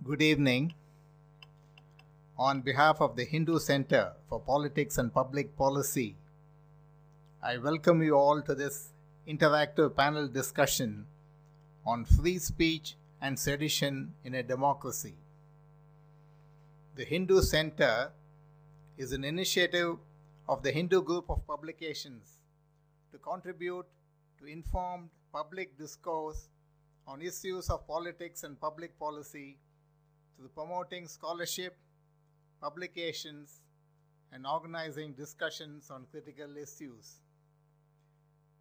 Good evening. On behalf of the Hindu Center for Politics and Public Policy, I welcome you all to this interactive panel discussion on free speech and sedition in a democracy. The Hindu Center is an initiative of the Hindu group of publications to contribute to informed public discourse on issues of politics and public policy through promoting scholarship, publications, and organizing discussions on critical issues.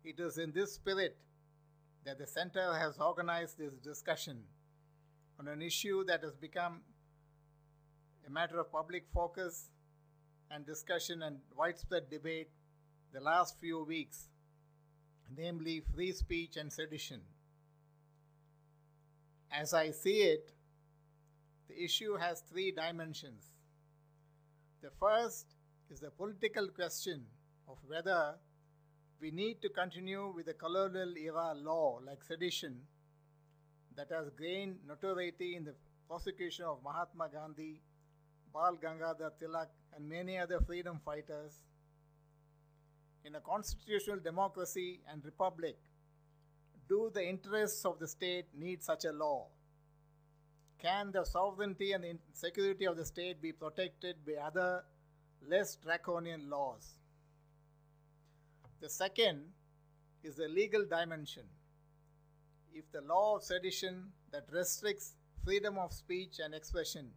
It is in this spirit that the Center has organized this discussion on an issue that has become a matter of public focus and discussion and widespread debate the last few weeks, namely free speech and sedition. As I see it, the issue has three dimensions. The first is the political question of whether we need to continue with the colonial era law like sedition that has gained notoriety in the prosecution of Mahatma Gandhi, Bal Gangadhar Tilak, and many other freedom fighters. In a constitutional democracy and republic, do the interests of the state need such a law? Can the sovereignty and the security of the state be protected by other, less draconian laws? The second is the legal dimension. If the law of sedition that restricts freedom of speech and expression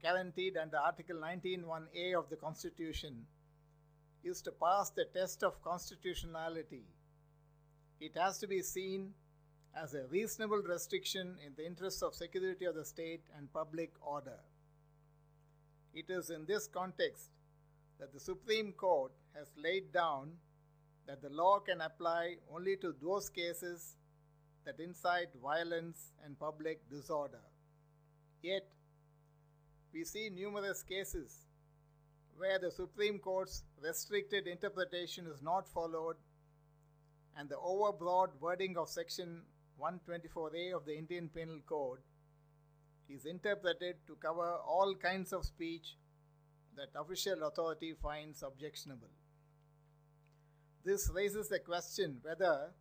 guaranteed under Article 19(1)(a) of the Constitution is to pass the test of constitutionality, it has to be seen as a reasonable restriction in the interests of security of the state and public order. It is in this context that the Supreme Court has laid down that the law can apply only to those cases that incite violence and public disorder. Yet, we see numerous cases where the Supreme Court's restricted interpretation is not followed and the overbroad wording of Section 124A of the Indian Penal Code is interpreted to cover all kinds of speech that official authority finds objectionable. This raises the question whether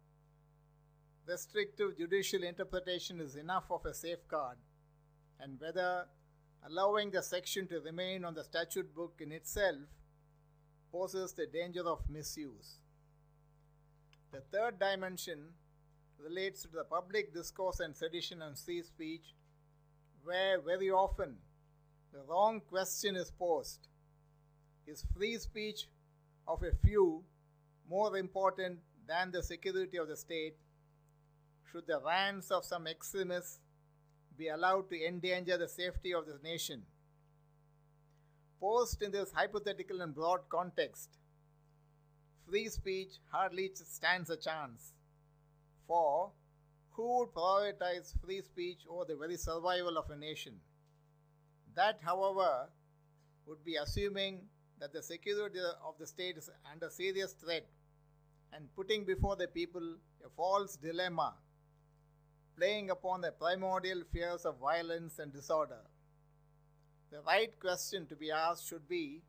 restrictive judicial interpretation is enough of a safeguard and whether allowing the section to remain on the statute book in itself poses the danger of misuse. The third dimension relates to the public discourse and sedition and free speech, where very often the wrong question is posed. Is free speech of a few more important than the security of the state? Should the rants of some extremists be allowed to endanger the safety of the nation? Posed in this hypothetical and broad context, free speech hardly stands a chance. For who would prioritize free speech over the very survival of a nation? That, however, would be assuming that the security of the state is under serious threat and putting before the people a false dilemma, playing upon the primordial fears of violence and disorder. The right question to be asked should be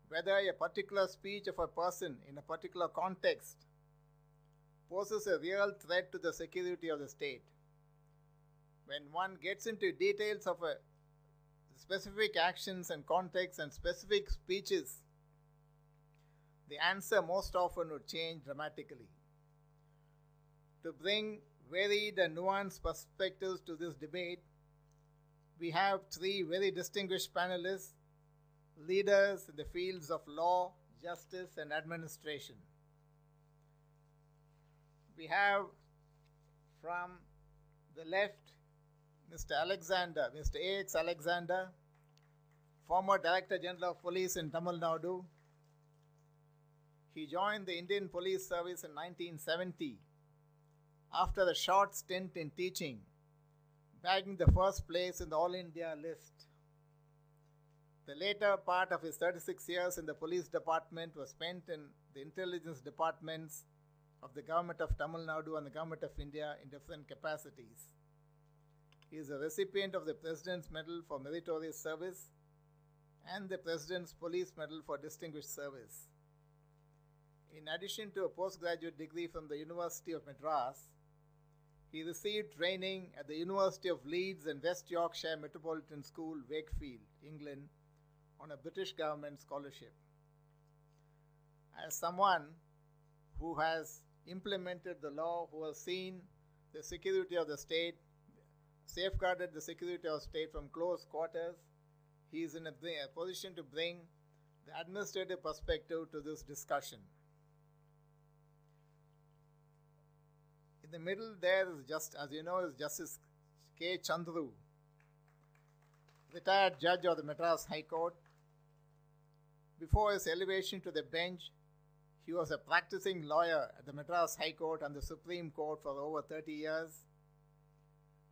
whether a particular speech of a person in a particular context poses a real threat to the security of the state. When one gets into details of specific actions and contexts and specific speeches, the answer most often would change dramatically. To bring varied and nuanced perspectives to this debate, we have three very distinguished panelists, leaders in the fields of law, justice, and administration. We have from the left Mr. A.X. Alexander, former Director General of Police in Tamil Nadu. He joined the Indian Police Service in 1970 after a short stint in teaching, bagging the first place in the All India list. The later part of his 36 years in the police department was spent in the intelligence departments of the government of Tamil Nadu and the government of India in different capacities. He is a recipient of the President's Medal for Meritorious Service and the President's Police Medal for Distinguished Service. In addition to a postgraduate degree from the University of Madras, he received training at the University of Leeds and West Yorkshire Metropolitan School, Wakefield, England, on a British government scholarship. As someone who has implemented the law, who has seen the security of the state, safeguarded the security of the state from close quarters, he is in a position to bring the administrative perspective to this discussion. In the middle there is, just as you know, is Justice K. Chandru, retired judge of the Madras High Court. Before his elevation to the bench, he was a practicing lawyer at the Madras High Court and the Supreme Court for over 30 years.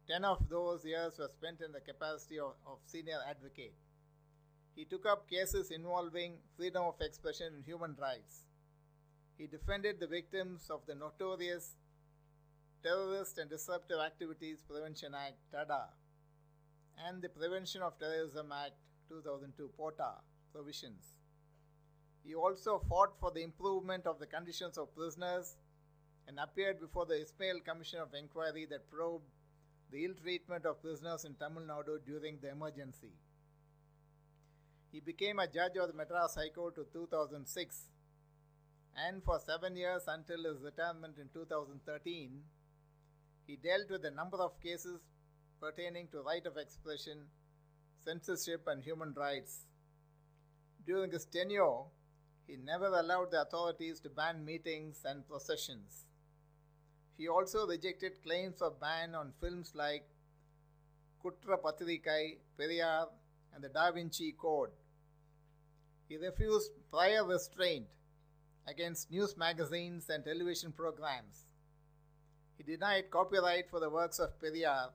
10 of those years were spent in the capacity of senior advocate. He took up cases involving freedom of expression and human rights. He defended the victims of the notorious Terrorist and Disruptive Activities Prevention Act, TADA, and the Prevention of Terrorism Act 2002, POTA, provisions. He also fought for the improvement of the conditions of prisoners and appeared before the Ismail Commission of Inquiry that probed the ill treatment of prisoners in Tamil Nadu during the emergency. He became a judge of the Madras High Court in 2006, and for 7 years until his retirement in 2013, he dealt with a number of cases pertaining to right of expression, censorship, and human rights. During his tenure, he never allowed the authorities to ban meetings and processions. He also rejected claims of ban on films like Kutra Pathirikai, Periyar, and the Da Vinci Code. He refused prior restraint against news magazines and television programs. He denied copyright for the works of Periyar,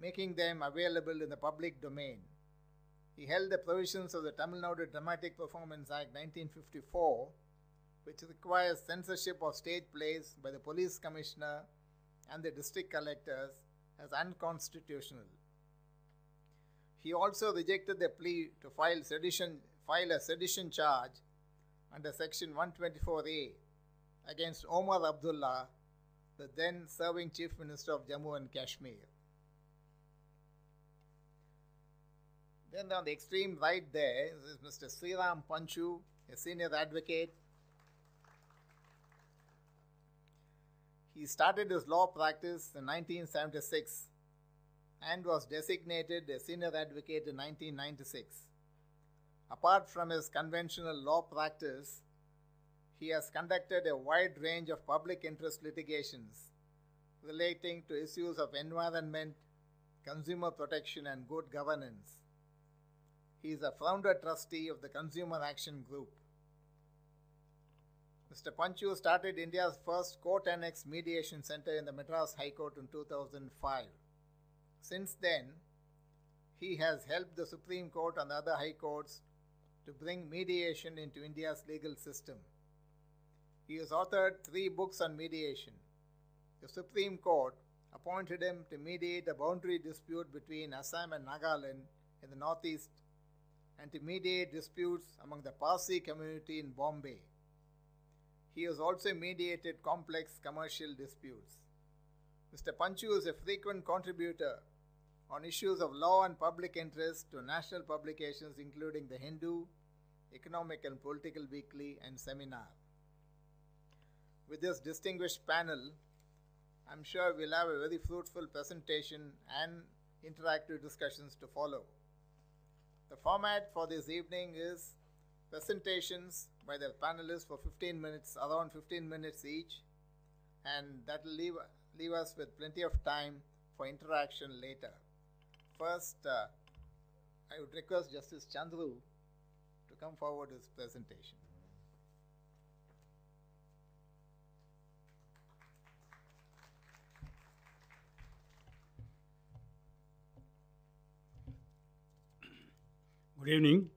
making them available in the public domain. He held the provisions of the Tamil Nadu Dramatic Performance Act 1954, which requires censorship of stage plays by the police commissioner and the district collectors, as unconstitutional. He also rejected the plea to file a sedition charge under Section 124A against Omar Abdullah, the then serving Chief Minister of Jammu and Kashmir. Then on the extreme right there is Mr. Sriram Panchu, a senior advocate. He started his law practice in 1976 and was designated a senior advocate in 1996. Apart from his conventional law practice, he has conducted a wide range of public interest litigations relating to issues of environment, consumer protection, and good governance. He is a founder trustee of the Consumer Action Group. Mr. Panchu started India's first court annex mediation center in the Madras High Court in 2005. Since then, he has helped the Supreme Court and other high courts to bring mediation into India's legal system. He has authored 3 books on mediation. The Supreme Court appointed him to mediate a boundary dispute between Assam and Nagaland in the northeast and to mediate disputes among the Parsi community in Bombay. He has also mediated complex commercial disputes. Mr. Panchu is a frequent contributor on issues of law and public interest to national publications including The Hindu, Economic and Political Weekly, and Seminar. With this distinguished panel, I'm sure we'll have a very fruitful presentation and interactive discussions to follow. The format for this evening is presentations by the panelists for 15 minutes, around 15 minutes each, and that will leave us with plenty of time for interaction later. First, I would request Justice Chandru to come forward with his presentation. Good evening.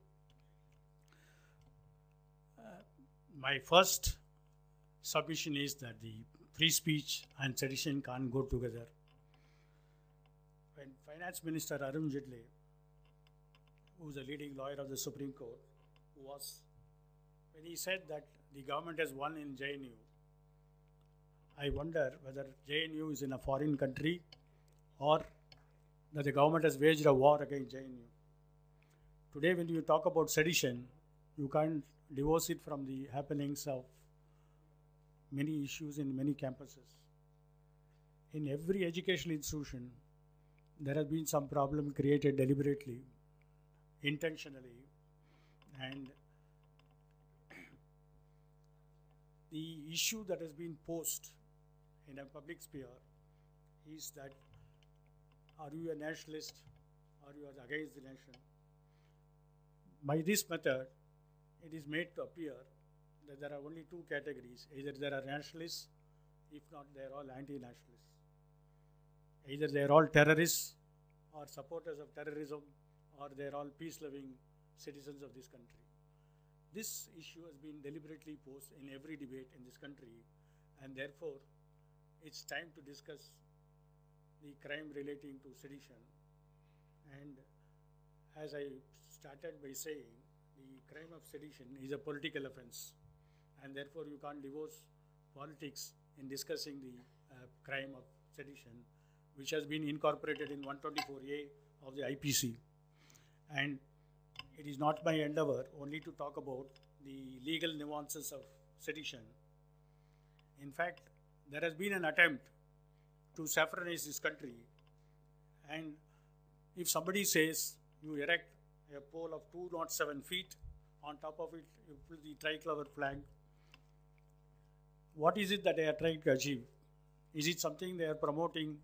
My first submission is that the free speech and sedition can't go together. when Finance Minister Arun Jaitley, who is a leading lawyer of the Supreme Court, when he said that the government has won in JNU, I wonder whether JNU is in a foreign country or that the government has waged a war against JNU. Today, when you talk about sedition, you can't divorce it from the happenings of many issues in many campuses. In every educational institution, there has been some problem created deliberately, intentionally, and the issue that has been posed in a public sphere is that, are you a nationalist or you are against the nation? By this method, it is made to appear that there are only two categories. Either there are nationalists, if not they are all anti-nationalists. Either they are all terrorists or supporters of terrorism, or they are all peace-loving citizens of this country. This issue has been deliberately posed in every debate in this country, and therefore it's time to discuss the crime relating to sedition. And as I started by saying, the crime of sedition is a political offense, and therefore you can't divorce politics in discussing the crime of sedition, which has been incorporated in 124A of the IPC. And it is not my endeavor only to talk about the legal nuances of sedition. In fact, there has been an attempt to saffronize this country, and if somebody says you erect a pole of 207 feet, on top of it you put the tricolour flag, what is it that they are trying to achieve? Is it something they are promoting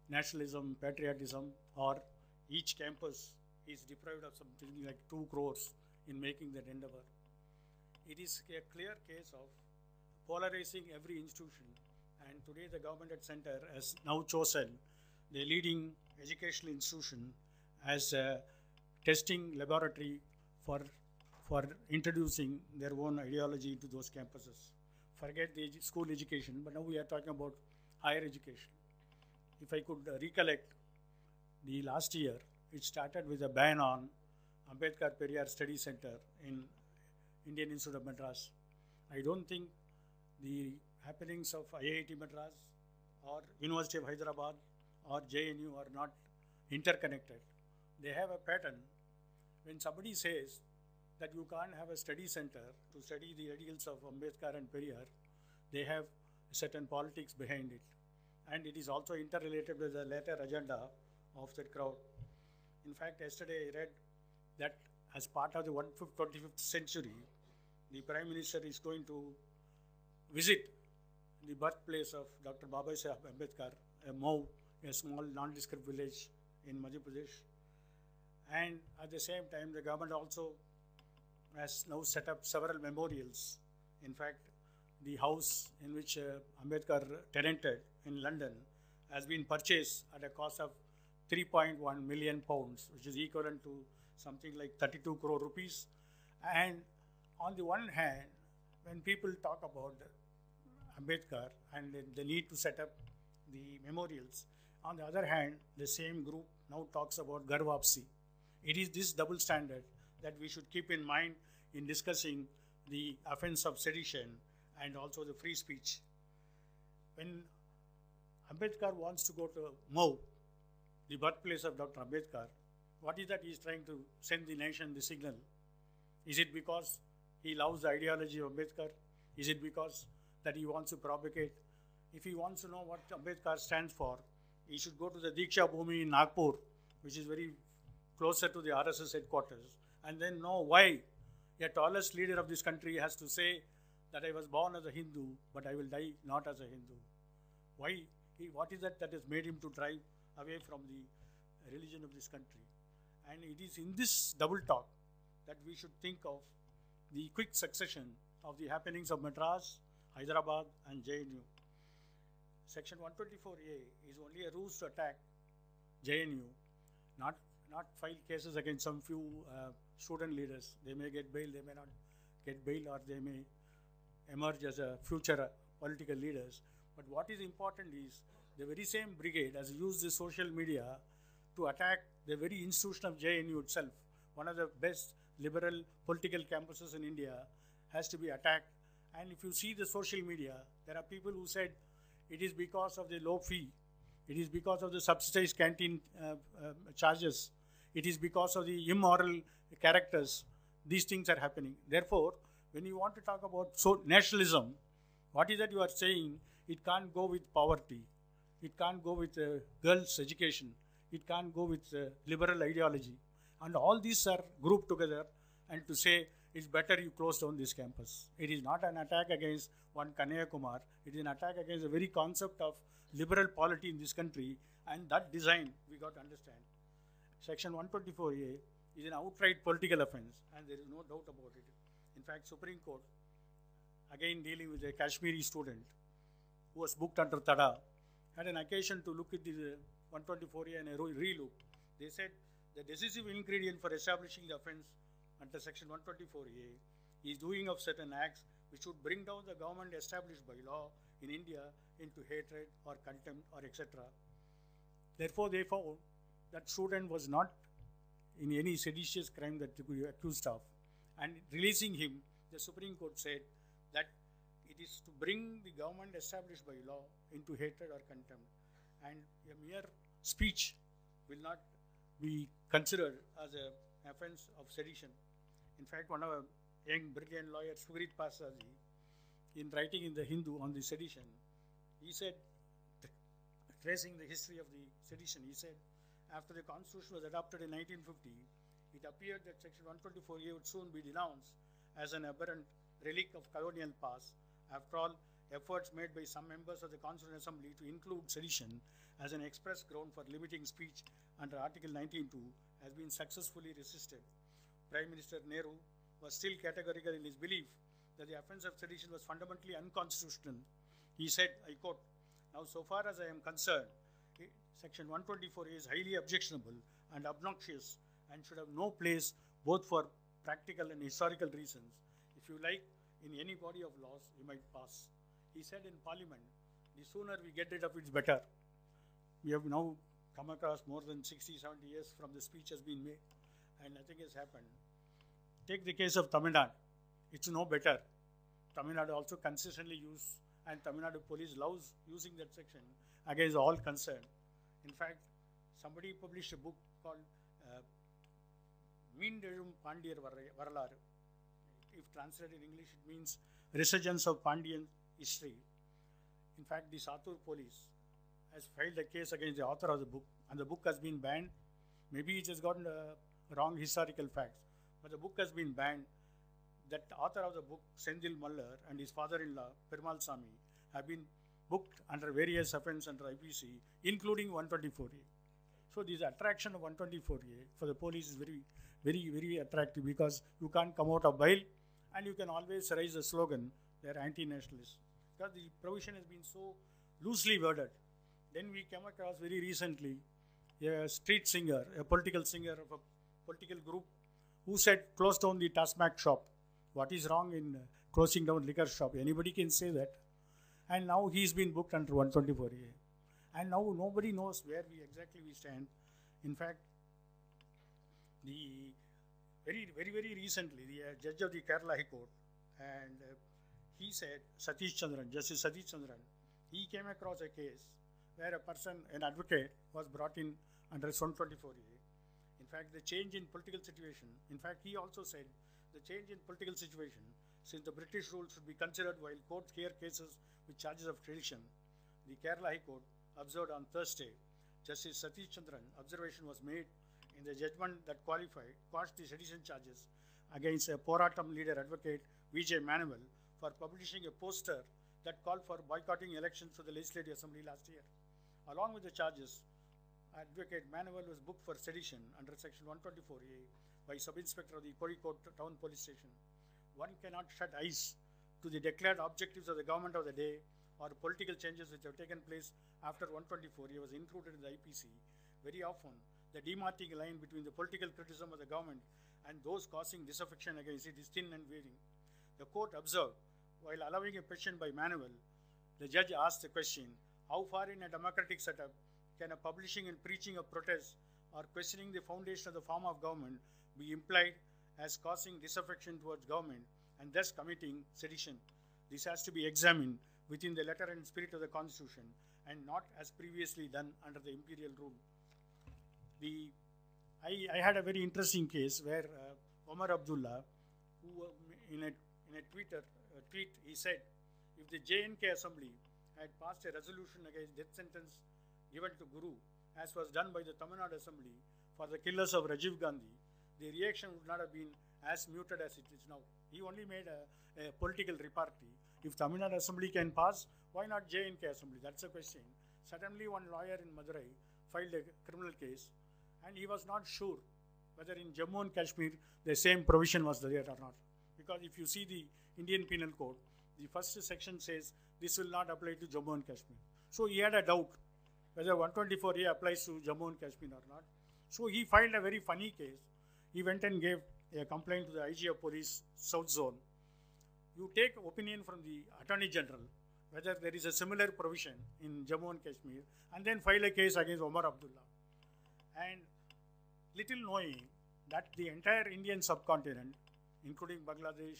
nationalism, patriotism, or each campus is deprived of something like 2 crores in making that endeavor? It is a clear case of polarizing every institution, and today the government at center has now chosen the leading educational institution as a testing laboratory for introducing their own ideology to those campuses. Forget the school education, but now we are talking about higher education. If I could recollect, the last year, it started with a ban on Ambedkar Periyar Study Center in Indian Institute of Madras. I don't think the happenings of IIT Madras or University of Hyderabad or JNU are not interconnected. They have a pattern. When somebody says that you can't have a study center to study the ideals of Ambedkar and Periyar, they have certain politics behind it. And it is also interrelated with the later agenda of that crowd. In fact, yesterday I read that as part of the 25th century, the Prime Minister is going to visit the birthplace of Dr. Babasaheb Ambedkar, a small nondescript village in Madhya Pradesh. And at the same time, the government also has now set up several memorials. In fact, the house in which Ambedkar tenanted in London has been purchased at a cost of 3.1 million pounds, which is equivalent to something like 32 crore rupees. And on the one hand, when people talk about Ambedkar and the need to set up the memorials, on the other hand, the same group now talks about Garvapsi. It is this double standard that we should keep in mind in discussing the offense of sedition and also the free speech. When Ambedkar wants to go to Mau, the birthplace of Dr. Ambedkar, what is that he is trying to send the nation the signal? Is it because he loves the ideology of Ambedkar? Is it because that he wants to propagate? If he wants to know what Ambedkar stands for, he should go to the Diksha Bhumi in Nagpur, which is very closer to the RSS headquarters, and then know why a tallest leader of this country has to say that I was born as a Hindu, but I will die not as a Hindu. Why? What is that has made him to drive away from the religion of this country? And it is in this double talk that we should think of the quick succession of the happenings of Madras, Hyderabad, and JNU. Section 124A is only a ruse to attack JNU, not file cases against some few student leaders. They may get bail, they may not get bail, or they may emerge as a future political leaders. But what is important is the very same brigade has used the social media to attack the very institution of JNU itself, one of the best liberal political campuses in India, has to be attacked. And if you see the social media, there are people who said it is because of the low fee, it is because of the subsidized canteen charges, it is because of the immoral characters. These things are happening. Therefore, when you want to talk about nationalism, what is that you are saying? It can't go with poverty. It can't go with girls' education. It can't go with liberal ideology. And all these are grouped together and to say it's better you close down this campus. It is not an attack against one Kanaya Kumar. It is an attack against the very concept of liberal polity in this country, and that design we got to understand. Section 124A is an outright political offense, and there is no doubt about it. In fact, Supreme Court, again dealing with a Kashmiri student who was booked under Tada, had an occasion to look at the 124A and a re-look. They said the decisive ingredient for establishing the offense under Section 124A is doing of certain acts which would bring down the government established by law in India into hatred or contempt or etc. Therefore, they found that student was not in any seditious crime that they could be accused of. And releasing him, the Supreme Court said that it is to bring the government established by law into hatred or contempt. And a mere speech will not be considered as an offense of sedition. In fact, one of our young brilliant lawyer, Sugrit Pasaji, in writing in the Hindu on the sedition, he said, tracing the history of the sedition, he said, after the constitution was adopted in 1950, it appeared that Section 124A would soon be denounced as an aberrant relic of colonial past. After all, efforts made by some members of the Constitutional Assembly to include sedition as an express ground for limiting speech under Article 19.2 has been successfully resisted. Prime Minister Nehru was still categorical in his belief that the offense of sedition was fundamentally unconstitutional. He said, I quote, now so far as I am concerned, Section 124A is highly objectionable and obnoxious and should have no place both for practical and historical reasons. If you like, in any body of laws, you might pass. He said in Parliament, the sooner we get rid of it, better. We have now come across more than 60, 70 years from the speech has been made, and nothing has happened. Take the case of Tamil Nadu. It's no better. Tamil Nadu also consistently used, and Tamil Nadu police loves using that section against all concerned. In fact, somebody published a book called Meendezhum Pandiyar Varalaru. If translated in English, it means resurgence of Pandyan history. In fact, the Satur police has filed a case against the author of the book, and the book has been banned. Maybe it has gotten wrong historical facts, but the book has been banned. That author of the book, Sendil Mallar, and his father-in-law, Perumal Sami, have been booked under various offences under IPC, including 124A. So this attraction of 124A for the police is very, very, very attractive because you can't come out of bail and you can always raise the slogan, they're anti-nationalists. Because the provision has been so loosely worded. Then we came across very recently a street singer, a political singer of a political group who said, close down the Tasmac shop. What is wrong in closing down liquor shop? Anybody can say that. And now he's been booked under 124A. And now nobody knows where we stand. In fact, the very recently, the judge of the Kerala High Court, and he said, Justice Satish Chandran, he came across a case where a person, an advocate, was brought in under 124A. In fact, the change in political situation, in fact, he also said, the change in political situation, since the British rule should be considered while courts hear cases with charges of sedition, the Kerala High Court observed on Thursday, Justice Satish Chandran observation was made in the judgment that quashed the sedition charges against a Poratam leader advocate Vijay Manuel for publishing a poster that called for boycotting elections to the Legislative Assembly last year. Along with the charges, Advocate Manuel was booked for sedition under Section 124A by Sub-Inspector of the Kozhikode Town Police Station. One cannot shut eyes to the declared objectives of the government of the day or political changes which have taken place after 124A was included in the IPC. Very often, the demarcating line between the political criticism of the government and those causing disaffection against it is thin and varying. The court observed, while allowing a question by Manuel, the judge asked the question, how far in a democratic setup can a publishing and preaching of protest or questioning the foundation of the form of government be implied as causing disaffection towards government and thus committing sedition. This has to be examined within the letter and spirit of the Constitution and not as previously done under the imperial rule. I had a very interesting case where Omar Abdullah, who in a tweet, he said, if the J&K Assembly had passed a resolution against death sentence given to Guru, as was done by the Tamil Nadu Assembly for the killers of Rajiv Gandhi, the reaction would not have been as muted as it is now. He only made a political repartee. If Tamil Nadu Assembly can pass, why not J&K Assembly? That's a question. Suddenly one lawyer in Madurai filed a criminal case and he was not sure whether in Jammu and Kashmir the same provision was there or not. Because if you see the Indian Penal Code, the first section says this will not apply to Jammu and Kashmir. So he had a doubt whether 124A applies to Jammu and Kashmir or not. So he filed a very funny case. He went and gave a complaint to the IG of Police South Zone. You take opinion from the Attorney General whether there is a similar provision in Jammu and Kashmir and then file a case against Omar Abdullah. And little knowing that the entire Indian subcontinent, including Bangladesh,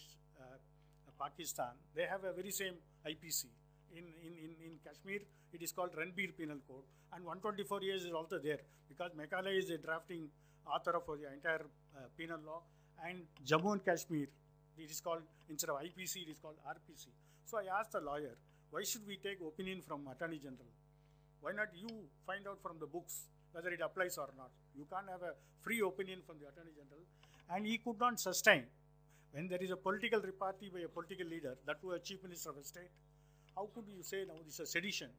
Pakistan, they have a very same IPC. In Kashmir, it is called Ranbir Penal Code, and 124 years is also there because Meghalaya is a drafting author of the entire penal law, and Jammu and Kashmir, it is called, instead of IPC, it is called RPC. So I asked the lawyer, why should we take opinion from Attorney General? Why not you find out from the books whether it applies or not? You can't have a free opinion from the Attorney General. And he could not sustain. When there is a political repartee by a political leader, that was a chief minister of a state, how could you say now this is a sedition?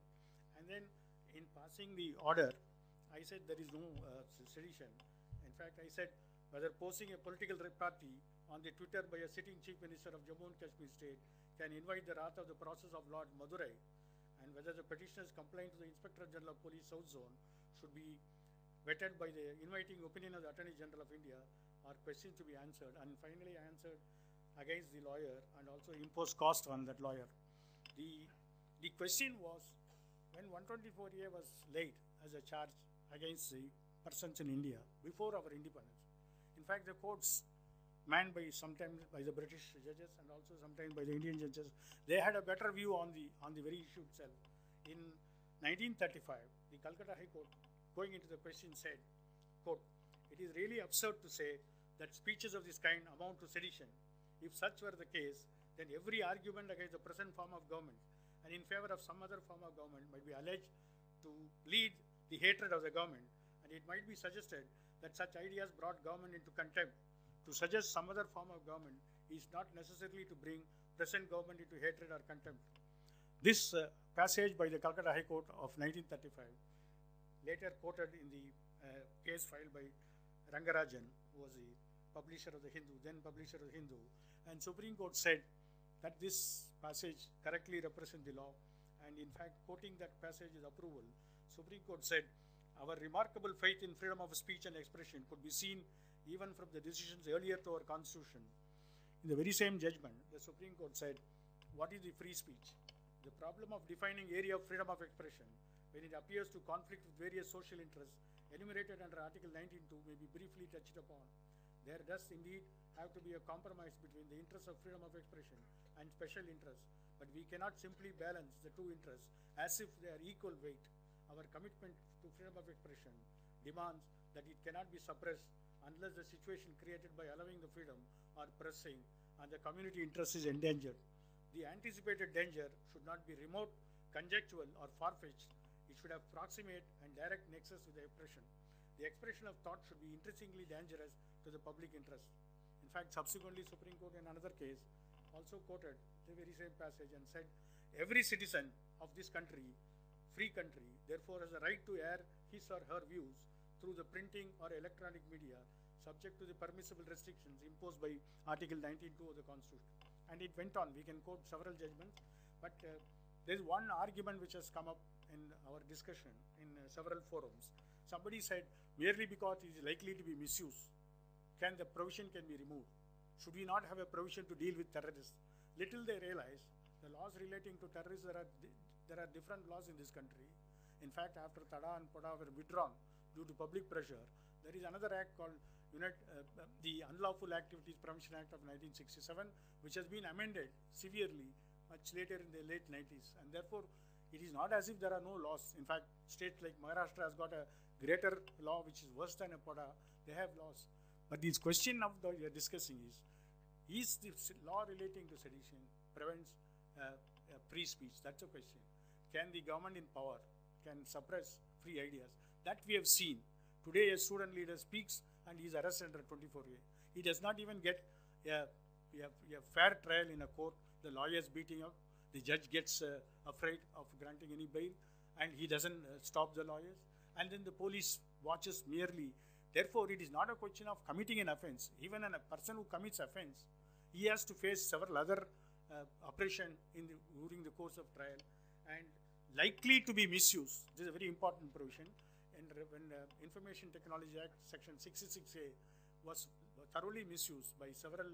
And then in passing the order, I said there is no sedition. In fact, I said whether posting a political repartee on the Twitter by a sitting chief minister of Jammu and Kashmir state can invite the wrath of the process of law at Madurai, and whether the petitioner's complaint to the Inspector General of Police South Zone should be vetted by the inviting opinion of the Attorney General of India are questions to be answered. And finally, I answered against the lawyer and also imposed cost on that lawyer. The question was, when 124A was laid as a charge against the persons in India before our independence, in fact, the courts manned by sometimes by the British judges and also sometimes by the Indian judges, they had a better view on the very issue itself. In 1935, the Calcutta High Court, going into the question, said, quote, it is really absurd to say that speeches of this kind amount to sedition. If such were the case, then every argument against the present form of government and in favor of some other form of government might be alleged to lead the hatred of the government, and it might be suggested that such ideas brought government into contempt. To suggest some other form of government is not necessarily to bring present government into hatred or contempt. This passage by the Calcutta High Court of 1935, later quoted in the case filed by Rangarajan, who was the publisher of the Hindu, then publisher of the Hindu, and Supreme Court said that this passage correctly represents the law, and in fact, quoting that passage as approval, Supreme Court said, our remarkable faith in freedom of speech and expression could be seen even from the decisions earlier to our Constitution. In the very same judgment, the Supreme Court said, what is the free speech? The problem of defining area of freedom of expression, when it appears to conflict with various social interests enumerated under Article 19(2) may be briefly touched upon. There does indeed have to be a compromise between the interests of freedom of expression and special interests, but we cannot simply balance the two interests as if they are equal weight. Our commitment to freedom of expression demands that it cannot be suppressed unless the situation created by allowing the freedom are pressing and the community interest is endangered. The anticipated danger should not be remote, conjectural, or far-fetched. It should have proximate and direct nexus with the expression. The expression of thought should be increasingly dangerous to the public interest. In fact, subsequently, Supreme Court in another case also quoted the very same passage and said, every citizen of this country, free country, therefore has a right to air his or her views through the printing or electronic media, subject to the permissible restrictions imposed by Article 19(2) of the Constitution. And it went on. We can quote several judgments, but there is one argument which has come up in our discussion in several forums. Somebody said, merely because it is likely to be misused, the provision can be removed. Should we not have a provision to deal with terrorists? Little they realize, the laws relating to terrorists, there are different laws in this country. In fact, after Tada and Poda were withdrawn, due to public pressure. There is another act called the Unlawful Activities Prevention Act of 1967, which has been amended severely much later in the late 90s. And therefore, it is not as if there are no laws. In fact, states like Maharashtra has got a greater law which is worse than a PODA. They have laws. But this question of we are discussing is the law relating to sedition prevents free speech? That's a question. Can the government in power can suppress free ideas? That we have seen. Today a student leader speaks and he is arrested under 24A. He does not even get a fair trial in a court. The lawyer is beating up. The judge gets afraid of granting any bail and he doesn't stop the lawyers. And then the police watches merely. Therefore, it is not a question of committing an offense. Even a person who commits offense, he has to face several other oppression during the course of trial and likely to be misused. This is a very important provision. And when Information Technology Act Section 66A was thoroughly misused by several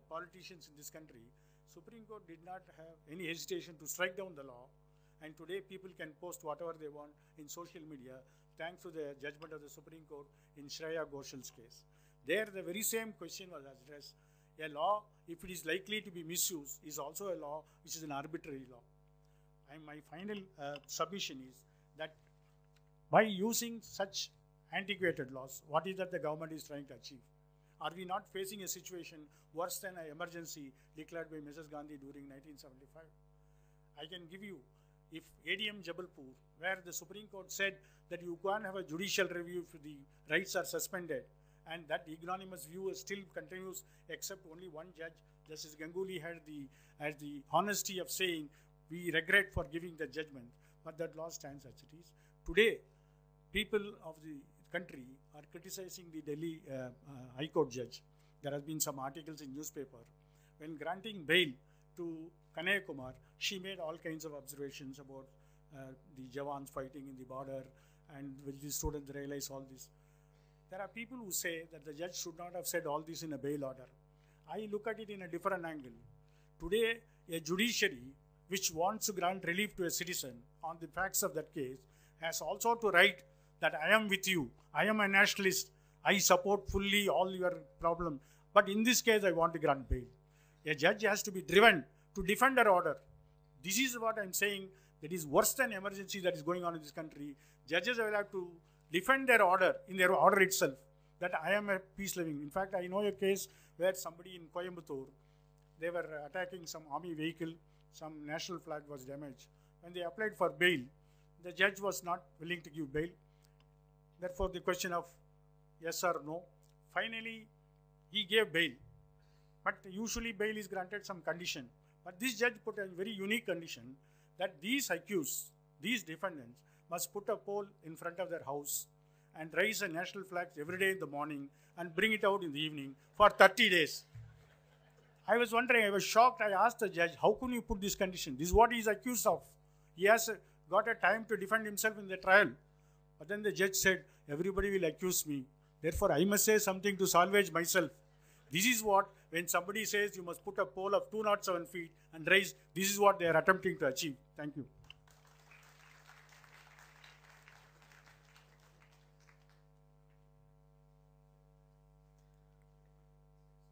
politicians in this country, Supreme Court did not have any hesitation to strike down the law. And today people can post whatever they want in social media thanks to the judgment of the Supreme Court in Shreya Ghoshal's case. There the very same question was addressed. A law, if it is likely to be misused, is also a law which is an arbitrary law. And my final submission is that by using such antiquated laws, what is that the government is trying to achieve? Are we not facing a situation worse than an emergency declared by Mrs. Gandhi during 1975? I can give you, if ADM Jabalpur, where the Supreme Court said that you can't have a judicial review if the rights are suspended, and that ignominious view still continues, except only one judge, Justice Ganguly, had the honesty of saying, we regret for giving the judgment, but that law stands as it is. Today, people of the country are criticizing the Delhi High Court judge. There have been some articles in newspaper. When granting bail to Kanhaiya Kumar, she made all kinds of observations about the Jawans fighting in the border and will the students realize all this. There are people who say that the judge should not have said all this in a bail order. I look at it in a different angle. Today, a judiciary which wants to grant relief to a citizen on the facts of that case has also to write that I am with you, I am a nationalist, I support fully all your problem, but in this case I want to grant bail. A judge has to be driven to defend her order. This is what I am saying, that is worse than emergency that is going on in this country. Judges will have to defend their order in their order itself, that I am a peace-loving. In fact, I know a case where somebody in Coimbatore, they were attacking some army vehicle, some national flag was damaged. When they applied for bail, the judge was not willing to give bail. Therefore, the question of yes or no. Finally, he gave bail. But usually bail is granted some condition. But this judge put a very unique condition that these accused, these defendants, must put a pole in front of their house and raise a national flag every day in the morning and bring it out in the evening for 30 days. I was wondering, I was shocked. I asked the judge, how can you put this condition? This is what he is accused of. He has got a time to defend himself in the trial. But then the judge said, everybody will accuse me. Therefore, I must say something to salvage myself. This is what, when somebody says you must put a pole of 207 feet and raise, this is what they are attempting to achieve. Thank you.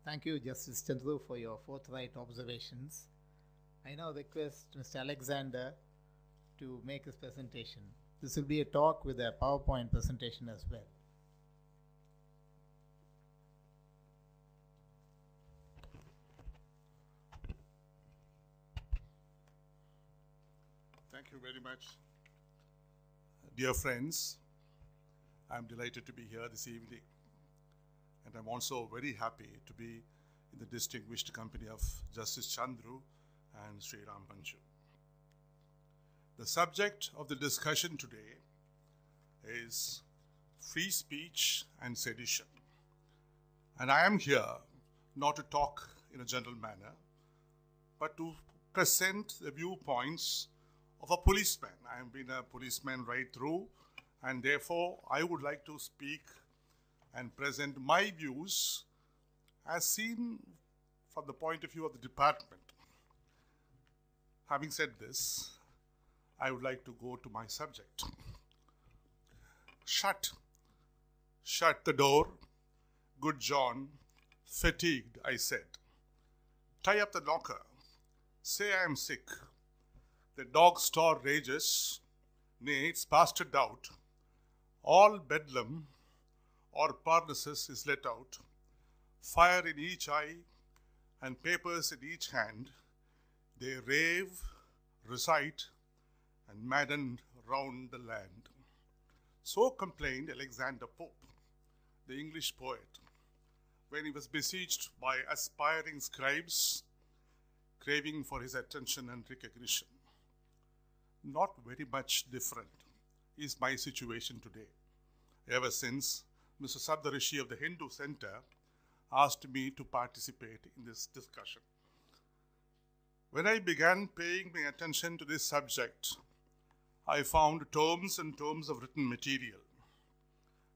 Thank you, Justice Chandru, for your forthright observations. I now request Mr. Alexander to make his presentation. This will be a talk with a PowerPoint presentation as well. Thank you very much. Dear friends, I'm delighted to be here this evening. And I'm also very happy to be in the distinguished company of Justice Chandru and Sri Ram Panchu. The subject of the discussion today is free speech and sedition. And I am here not to talk in a general manner, but to present the viewpoints of a policeman. I have been a policeman right through, and therefore I would like to speak and present my views as seen from the point of view of the department. Having said this, I would like to go to my subject. Shut Shut the door. Good John. Fatigued, I said. Tie up the knocker. Say I am sick. The dog star rages. Nay, it's past a doubt. All bedlam or Parnassus is let out. Fire in each eye and papers in each hand. They rave, recite, and madden round the land. So complained Alexander Pope, the English poet, when he was besieged by aspiring scribes craving for his attention and recognition. Not very much different is my situation today, ever since Mr. Sabdarishi of the Hindu Center asked me to participate in this discussion. When I began paying my attention to this subject, I found tomes and tomes of written material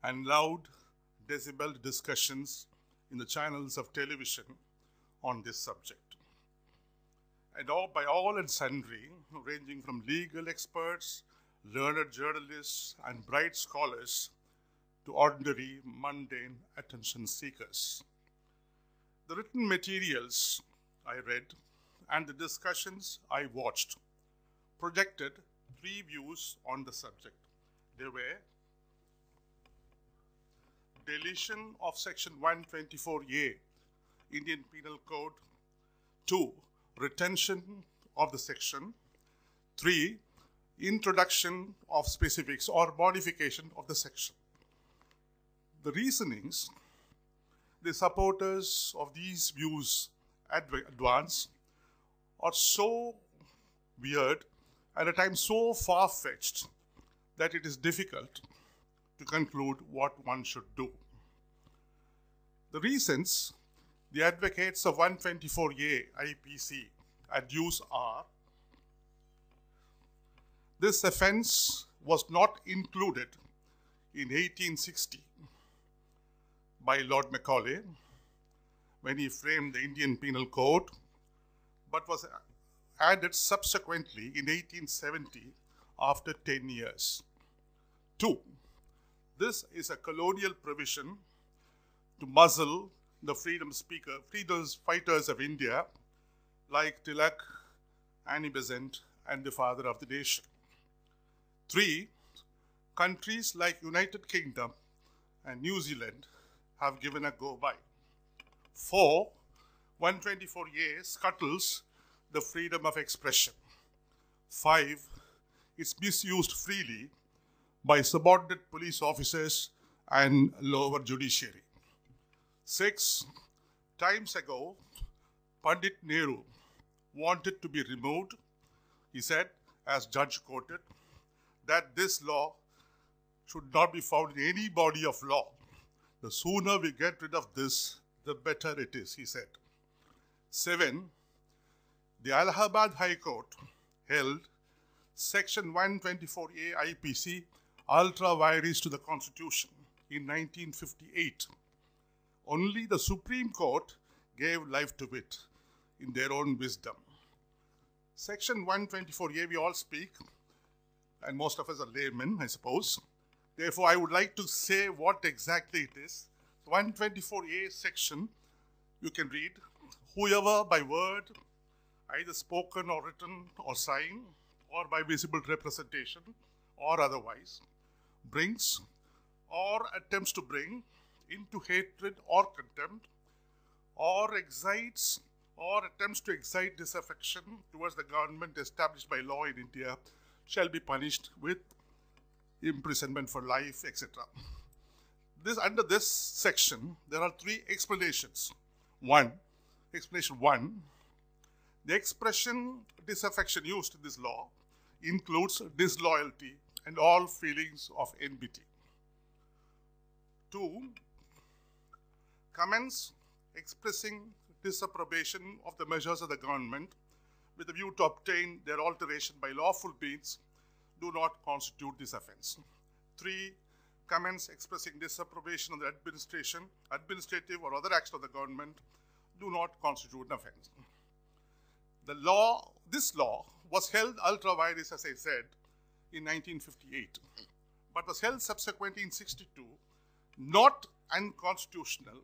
and loud, decibeled discussions in the channels of television on this subject. And by all and sundry, ranging from legal experts, learned journalists, and bright scholars to ordinary, mundane attention seekers. The written materials I read and the discussions I watched projected three views on the subject. They were deletion of section 124A, Indian Penal Code. 2, retention of the section. 3, introduction of specifics or modification of the section. The reasonings the supporters of these views advance are so weird and at times so far-fetched that it is difficult to conclude what one should do. The reasons the advocates of 124A IPC adduce are: this offense was not included in 1860 by Lord Macaulay when he framed the Indian Penal Code, but was added subsequently in 1870 after 10 years. 2, this is a colonial provision to muzzle the freedom fighters of India like Tilak, Annie Besant, and the father of the nation. 3, countries like United Kingdom and New Zealand have given a go-by. 4, 124A scuttles the freedom of expression. 5, it's misused freely by subordinate police officers and lower judiciary. 6, times ago, Pandit Nehru wanted to be removed. He said, as judge quoted, that this law should not be found in any body of law. The sooner we get rid of this, the better it is, he said. 7, the Allahabad High Court held Section 124A IPC ultra vires to the Constitution in 1958. Only the Supreme Court gave life to it in their own wisdom. Section 124A we all speak, and most of us are laymen, I suppose. Therefore, I would like to say what exactly it is. 124A section, you can read, whoever by word, either spoken or written or sign, or by visible representation or otherwise, brings or attempts to bring into hatred or contempt, or excites or attempts to excite disaffection towards the government established by law in India shall be punished with imprisonment for life, etc. Under this section, there are 3 explanations. Explanation 1, the expression disaffection used in this law includes disloyalty and all feelings of enmity. 2, comments expressing disapprobation of the measures of the government with a view to obtain their alteration by lawful means do not constitute this offense. 3, comments expressing disapprobation of the administrative or other action of the government do not constitute an offense. This law was held ultra vires, as I said, in 1958, but was held subsequently in 62, not unconstitutional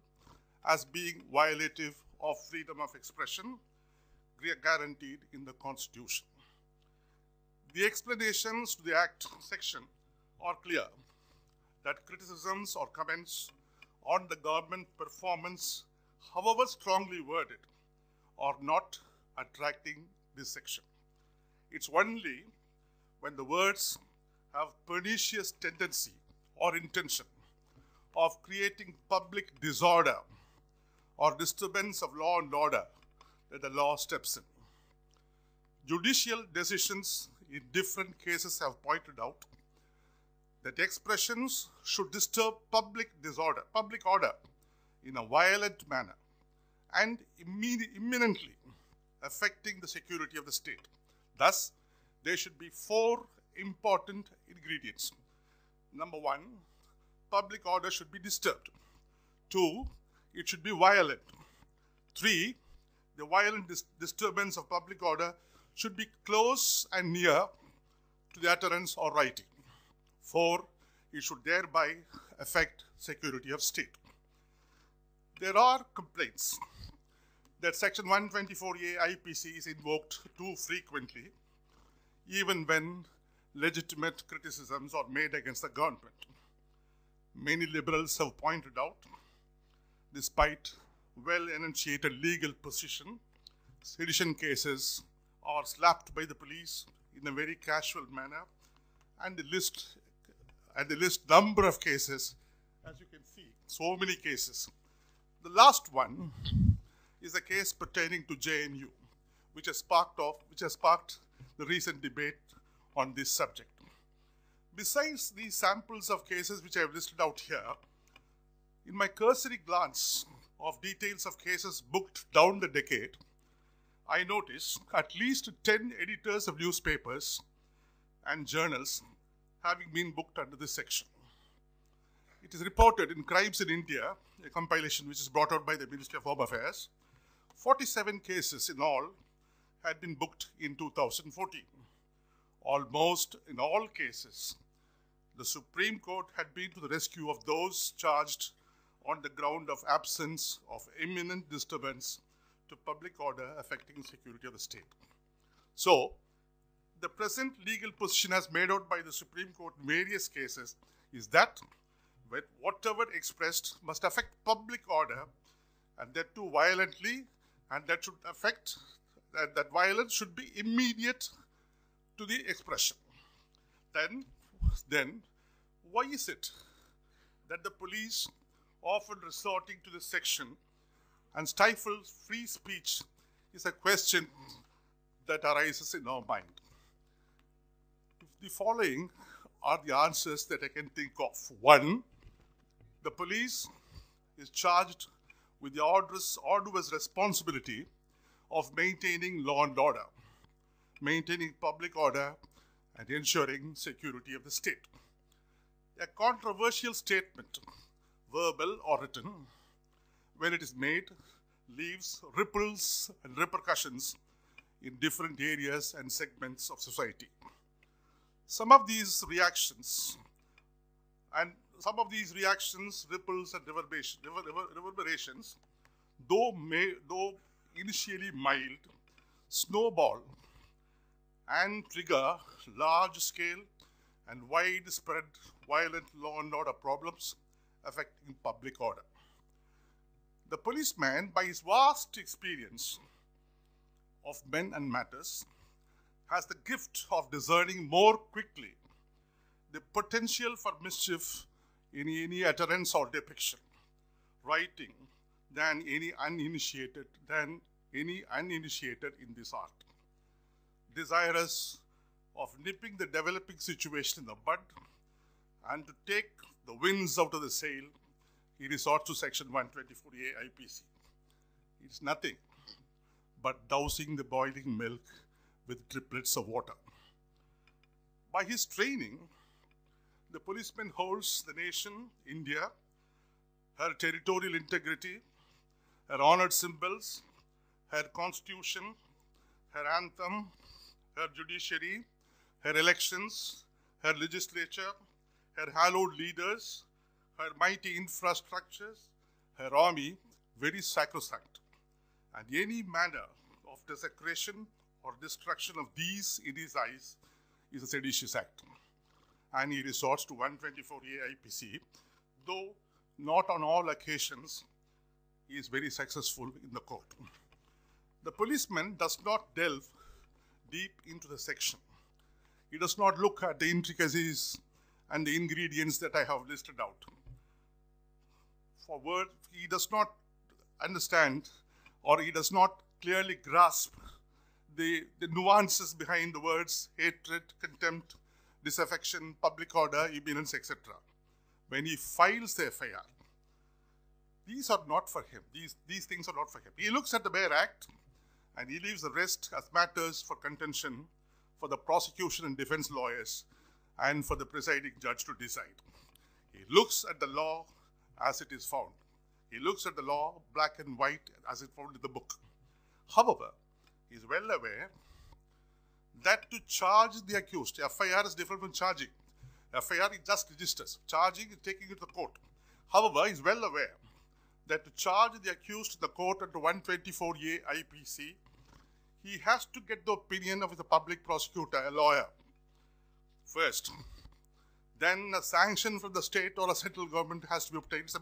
as being violative of freedom of expression guaranteed in the Constitution. The explanations to the Act section are clear that criticisms or comments on the government performance, however strongly worded, are not attracting this section. It's only when the words have pernicious tendency or intention of creating public disorder or disturbance of law and order that the law steps in. Judicial decisions in different cases have pointed out that expressions should disturb public order in a violent manner and imminently affecting the security of the state. Thus, there should be 4 important ingredients. Number 1, public order should be disturbed. 2, it should be violent. 3, the violent disturbance of public order should be close and near to the utterance or writing. 4, it should thereby affect security of state. There are complaints that Section 124A IPC is invoked too frequently, even when legitimate criticisms are made against the government. Many liberals have pointed out, despite well-enunciated legal position, sedition cases are slapped by the police in a very casual manner, and the list number of cases, as you can see, so many cases. The last one is a case pertaining to JNU, which has sparked the recent debate on this subject. Besides these samples of cases which I have listed out here, in my cursory glance of details of cases booked down the decade, I noticed at least 10 editors of newspapers and journals having been booked under this section. It is reported in Crimes in India, a compilation which is brought out by the Ministry of Home Affairs, 47 cases in all had been booked in 2014. Almost in all cases, the Supreme Court had been to the rescue of those charged on the ground of absence of imminent disturbance to public order affecting security of the state. So, the present legal position as made out by the Supreme Court in various cases is that whatever expressed must affect public order, and that too violently, and that should affect, that violence should be immediate to the expression. Then, why is it that the police often resorting to this section and stifle free speech is a question that arises in our mind. The following are the answers that I can think of. 1, the police is charged with the arduous responsibility of maintaining law and order, maintaining public order, and ensuring security of the state. A controversial statement, verbal or written, when it is made, leaves ripples and repercussions in different areas and segments of society. Some of these reactions, ripples and reverberations, though initially mild, snowball and trigger large-scale and widespread violent law and order problems affecting public order. The policeman, by his vast experience of men and matters, has the gift of discerning more quickly the potential for mischief in any utterance or depiction, writing, than any uninitiated in this art. Desirous of nipping the developing situation in the bud and to take the winds out of the sail, he resorts to Section 124A IPC. It's nothing but dousing the boiling milk with driplets of water. By his training, the policeman holds the nation, India, her territorial integrity, her honored symbols, her constitution, her anthem, her judiciary, her elections, her legislature, her hallowed leaders, her mighty infrastructures, her army very sacrosanct, and any manner of desecration or destruction of these in his eyes is a seditious act. And he resorts to 124A IPC, though not on all occasions he is very successful in the court. The policeman does not delve deep into the section. He does not look at the intricacies and the ingredients that I have listed out. For word, he does not understand, or he does not clearly grasp the nuances behind the words hatred, contempt, disaffection, public order, imminence, etc. When he files the FIR, these are not for him. These things are not for him. He looks at the bare act and he leaves the rest as matters for contention for the prosecution and defense lawyers and for the presiding judge to decide. He looks at the law as it is found. He looks at the law black and white as it found in the book. However, he is well aware that to charge the accused, FIR is different from charging. FIR is just registers. Charging is taking it to the court. However, he is well aware that to charge the accused to the court under 124A IPC, he has to get the opinion of the public prosecutor, a lawyer, first. Then a sanction from the state or a central government has to be obtained. It's a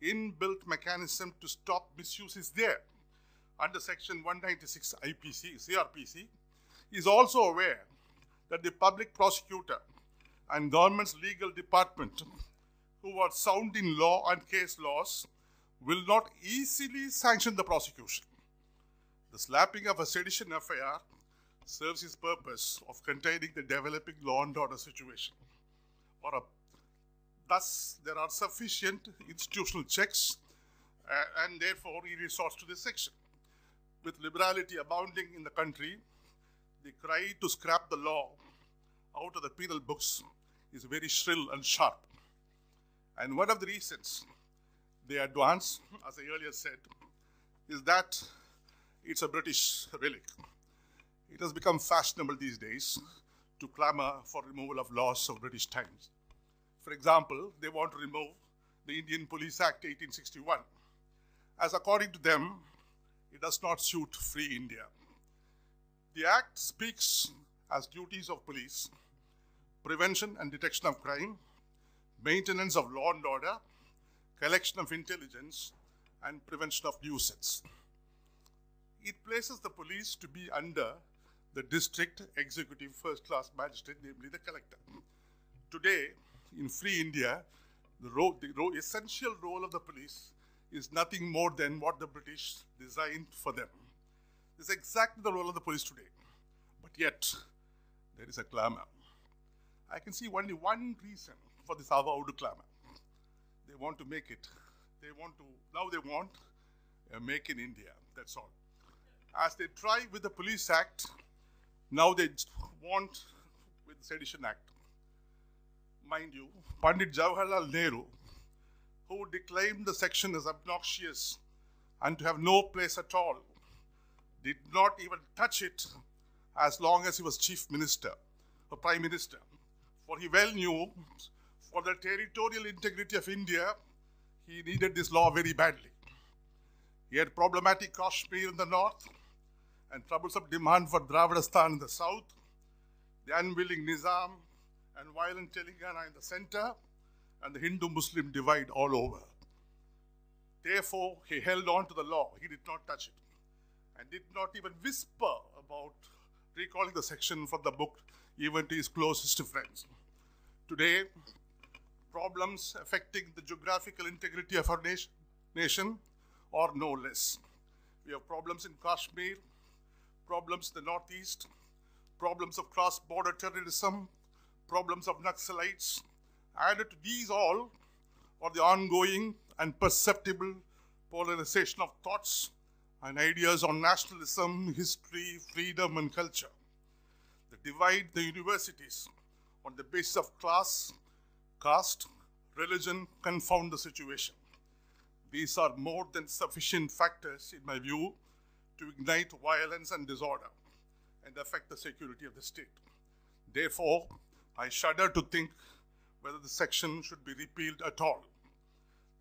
inbuilt mechanism to stop misuse is there. Under section 196 IPC, CRPC, is also aware that the public prosecutor and government's legal department, who are sound in law and case laws, will not easily sanction the prosecution. The slapping of a sedition FIR serves his purpose of containing the developing law and order situation. Thus, there are sufficient institutional checks and therefore he resorts to this section. With liberality abounding in the country, the cry to scrap the law out of the penal books is very shrill and sharp. And one of the reasons they advance, as I earlier said, is that it's a British relic. It has become fashionable these days to clamor for removal of laws of British times. For example, they want to remove the Indian Police Act 1861, as according to them, it does not suit free India. The Act speaks as duties of police, prevention and detection of crime, maintenance of law and order, collection of intelligence, and prevention of nuisance. It places the police to be under the district executive first-class magistrate, namely the collector. Today, in free India, the essential role of the police is nothing more than what the British designed for them. This is exactly the role of the police today. But yet, there is a clamor. I can see only one reason for this avowed clamor. They want to make it. They want a make in India, that's all. As they try with the Police Act, now they want with the Sedition Act. Mind you, Pandit Jawaharlal Nehru, who declaimed the section as obnoxious and to have no place at all, did not even touch it as long as he was chief minister or prime minister. For he well knew, for the territorial integrity of India, he needed this law very badly. He had problematic Kashmir in the north and troublesome demand for Dravidistan in the south, the unwilling Nizam and violent Telangana in the center, and the Hindu-Muslim divide all over. Therefore, he held on to the law. He did not touch it and did not even whisper about recalling the section from the book even to his closest friends. Today, problems affecting the geographical integrity of our nation are no less. We have problems in Kashmir, problems in the northeast, problems of cross-border terrorism, problems of Naxalites. Added to these all are the ongoing and perceptible polarization of thoughts and ideas on nationalism, history, freedom, and culture. They divide the universities on the basis of class, caste, religion, confound the situation. These are more than sufficient factors, in my view, to ignite violence and disorder and affect the security of the state. Therefore, I shudder to think whether the section should be repealed at all.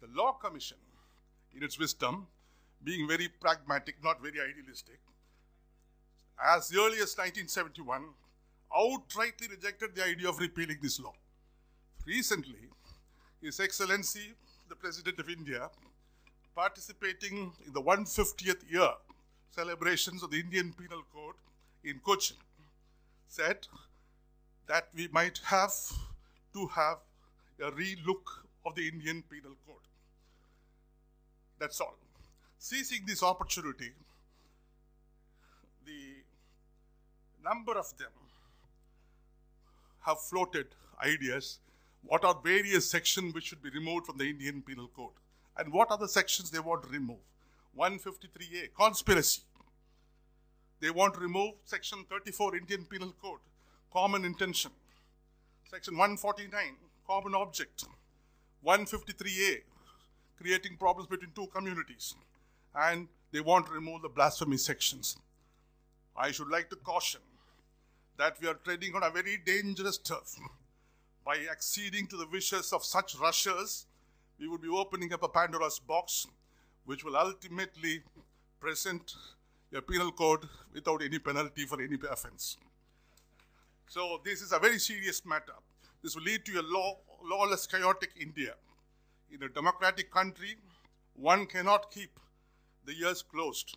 The Law Commission, in its wisdom, being very pragmatic, not very idealistic, as early as 1971, outrightly rejected the idea of repealing this law. Recently, His Excellency, the President of India, participating in the 150th year celebrations of the Indian Penal Code in Cochin, said that we might have to have a re-look of the Indian Penal Code. That's all. Seizing this opportunity, the number of them have floated ideas. What are various sections which should be removed from the Indian Penal Code? And what are the sections they want to remove? 153A, conspiracy. They want to remove Section 34, Indian Penal Code, common intention. Section 149, common object. 153A, creating problems between two communities. And they want to remove the blasphemy sections. I should like to caution that we are treading on a very dangerous turf. By acceding to the wishes of such rushers, we would be opening up a Pandora's box, which will ultimately present a penal code without any penalty for any offense. So this is a very serious matter. This will lead to a lawless, chaotic India. In a democratic country, one cannot keep the ears closed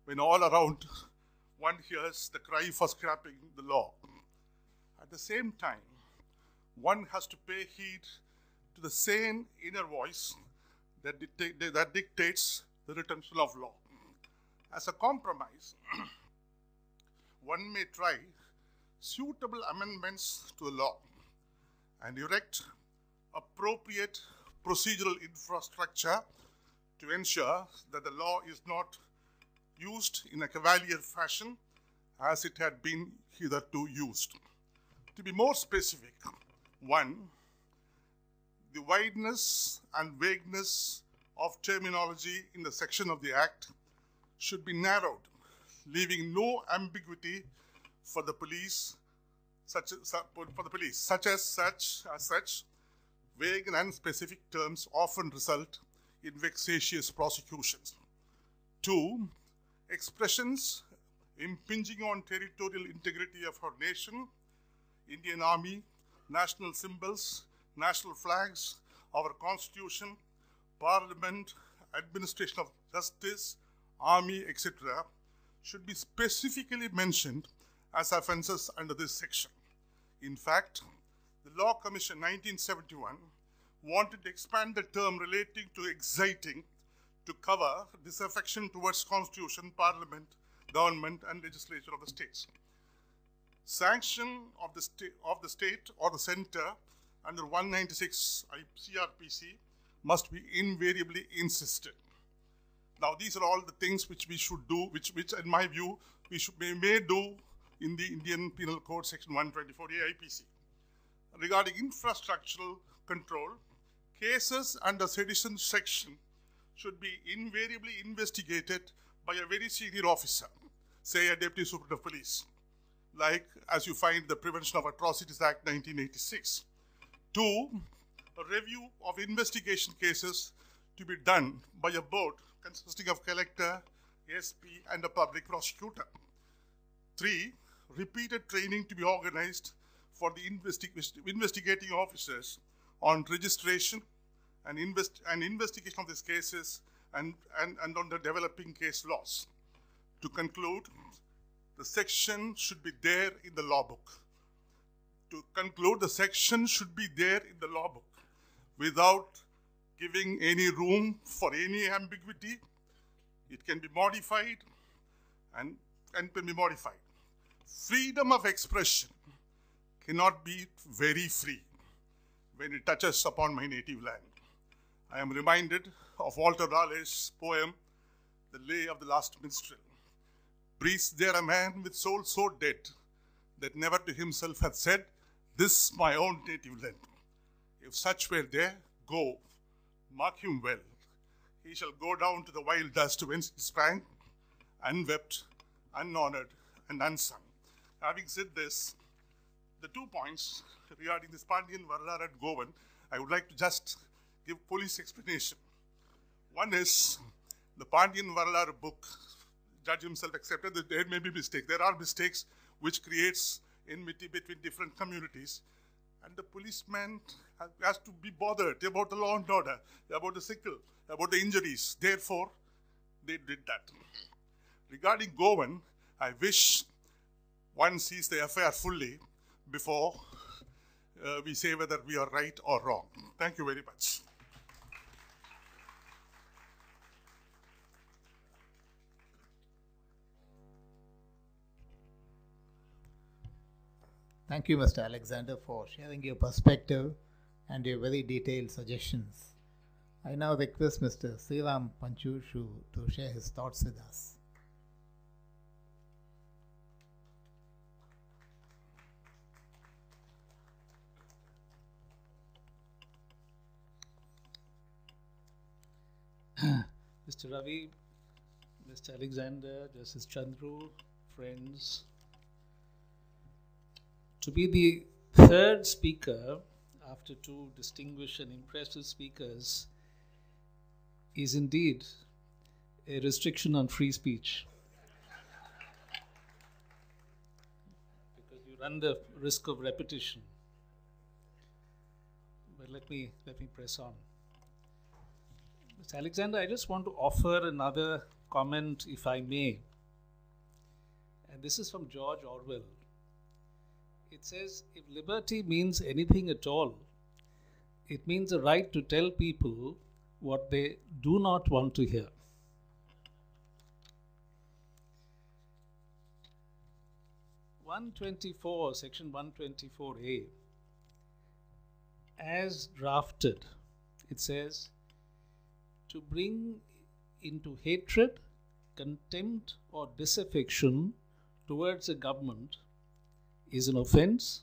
when all around one hears the cry for scrapping the law. At the same time, one has to pay heed to the sane inner voice that dictates the retention of law. As a compromise, one may try suitable amendments to the law and erect appropriate procedural infrastructure to ensure that the law is not used in a cavalier fashion as it had been hitherto used. To be more specific, 1, the wideness and vagueness of terminology in the section of the Act should be narrowed, leaving no ambiguity for the police, such as vague and unspecific terms often result in vexatious prosecutions. 2, expressions impinging on territorial integrity of our nation, Indian Army, national symbols, national flags, our Constitution, Parliament, administration of justice, army, etc., should be specifically mentioned as offences under this section. In fact, the Law Commission 1971 wanted to expand the term relating to exciting to cover disaffection towards Constitution, Parliament, government, and legislature of the states. Sanction of the state or the center under 196 CRPC must be invariably insisted. Now, these are all the things which we should do, which in my view, we may do in the Indian Penal Code, Section 124A IPC. Regarding infrastructural control, cases under sedition section should be invariably investigated by a very senior officer, say a Deputy Superintendent of Police, like as you find the Prevention of Atrocities Act 1986. 2, a review of investigation cases to be done by a board consisting of collector, SP, and a public prosecutor. 3, repeated training to be organized for the investigating officers on registration and investigation of these cases and on the developing case laws. To conclude, the section should be there in the law book. To conclude, the section should be there in the law book without giving any room for any ambiguity. It can be modified and can be modified. Freedom of expression cannot be very free when it touches upon my native land. I am reminded of Walter Raleigh's poem, The Lay of the Last Minstrel. Breathes there a man with soul so dead that never to himself hath said, "This my own native land." If such were there, go, mark him well. He shall go down to the wild dust whence he sprang, unwept, unhonored, and unsung. Having said this, the 2 points regarding this Pandian Varlar and Govan, I would like to just give police explanation. One is the Pandian Varlar book, judge himself accepted that there may be mistakes. There are mistakes which creates enmity between different communities. And the policeman has to be bothered about the law and order, about the sickle, about the injuries. Therefore, they did that. Regarding Govan, I wish one sees the affair fully before we say whether we are right or wrong. Thank you very much. Thank you, Mr. Alexander, for sharing your perspective and your very detailed suggestions. I now request Mr. Sriram Panchushu to share his thoughts with us. Mr. Ravi, Mr. Alexander, Justice Chandru, friends. To be the third speaker after two distinguished and impressive speakers is indeed a restriction on free speech. Because you run the risk of repetition. But let me press on. Mr. Alexander, I just want to offer another comment, if I may. And this is from George Orwell. It says, if liberty means anything at all, it means the right to tell people what they do not want to hear. Section 124A, as drafted, it says, to bring into hatred, contempt, or disaffection towards a government is an offense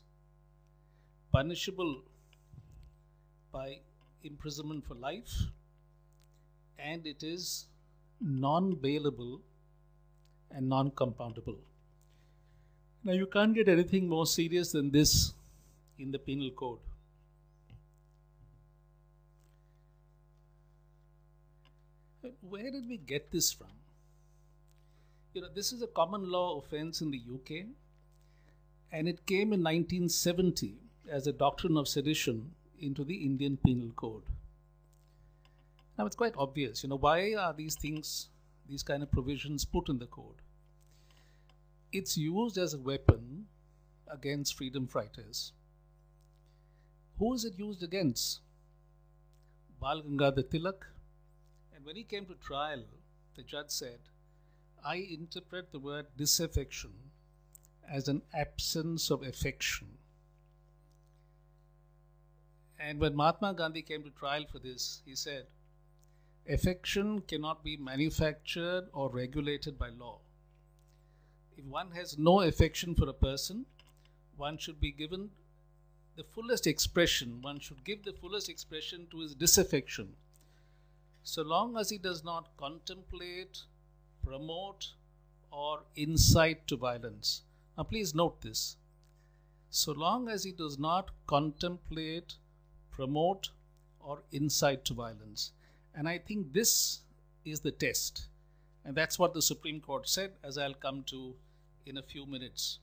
punishable by imprisonment for life, and it is non-bailable and non-compoundable. Now, you can't get anything more serious than this in the penal code. Where did we get this from? This is a common law offense in the UK, and it came in 1970 as a doctrine of sedition into the Indian Penal Code. Now, it's quite obvious, why are these kind of provisions put in the code? It's used as a weapon against freedom fighters. Who is it used against? Bal Gangadhar Tilak. And when he came to trial, the judge said, I interpret the word disaffection as an absence of affection. And when Mahatma Gandhi came to trial for this, he said, affection cannot be manufactured or regulated by law. If one has no affection for a person, one should be given the fullest expression. One should give the fullest expression to his disaffection, so long as he does not contemplate, promote, or incite to violence. Now, please note this. So long as he does not contemplate, promote, or incite to violence. And I think this is the test. And that's what the Supreme Court said, as I'll come to in a few minutes.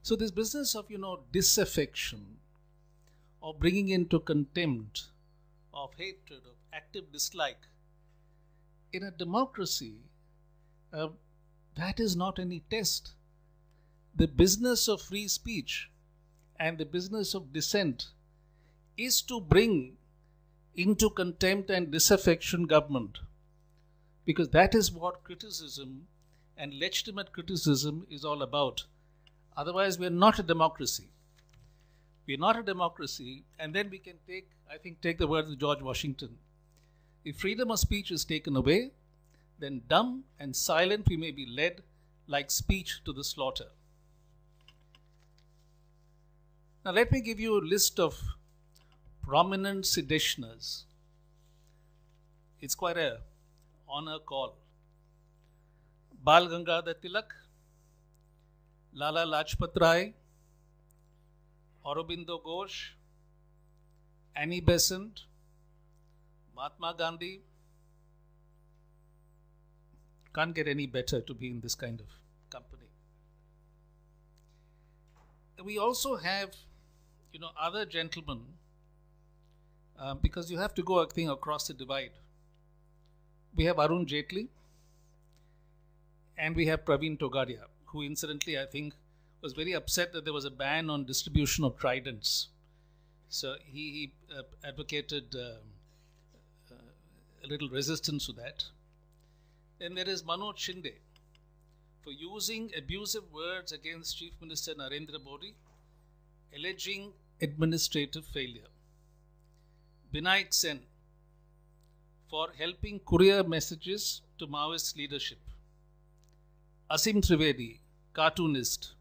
So this business of, disaffection, or bringing into contempt, of hatred, of active dislike, in a democracy, that is not any test. The business of free speech and the business of dissent is to bring into contempt and disaffection government, because that is what criticism and legitimate criticism is all about. Otherwise, we are not a democracy. We are not a democracy, and then we can take the words of George Washington. If freedom of speech is taken away, then dumb and silent we may be led like speech to the slaughter. Now let me give you a list of prominent seditioners. It's quite a honor call. Bal Gangadhar Tilak, Lala Lajpat Rai, Aurobindo Ghosh, Annie Besant, Mahatma Gandhi. Can't get any better to be in this kind of company. We also have, other gentlemen, because you have to go, I think, across the divide. We have Arun Jaitley and we have Praveen Togadia, who incidentally, I think, was very upset that there was a ban on distribution of tridents. So he advocated a little resistance to that. Then there is Manoj Shinde for using abusive words against Chief Minister Narendra Modi, alleging administrative failure. Binayak Sen for helping courier messages to Maoist leadership. Asim Trivedi, cartoonist.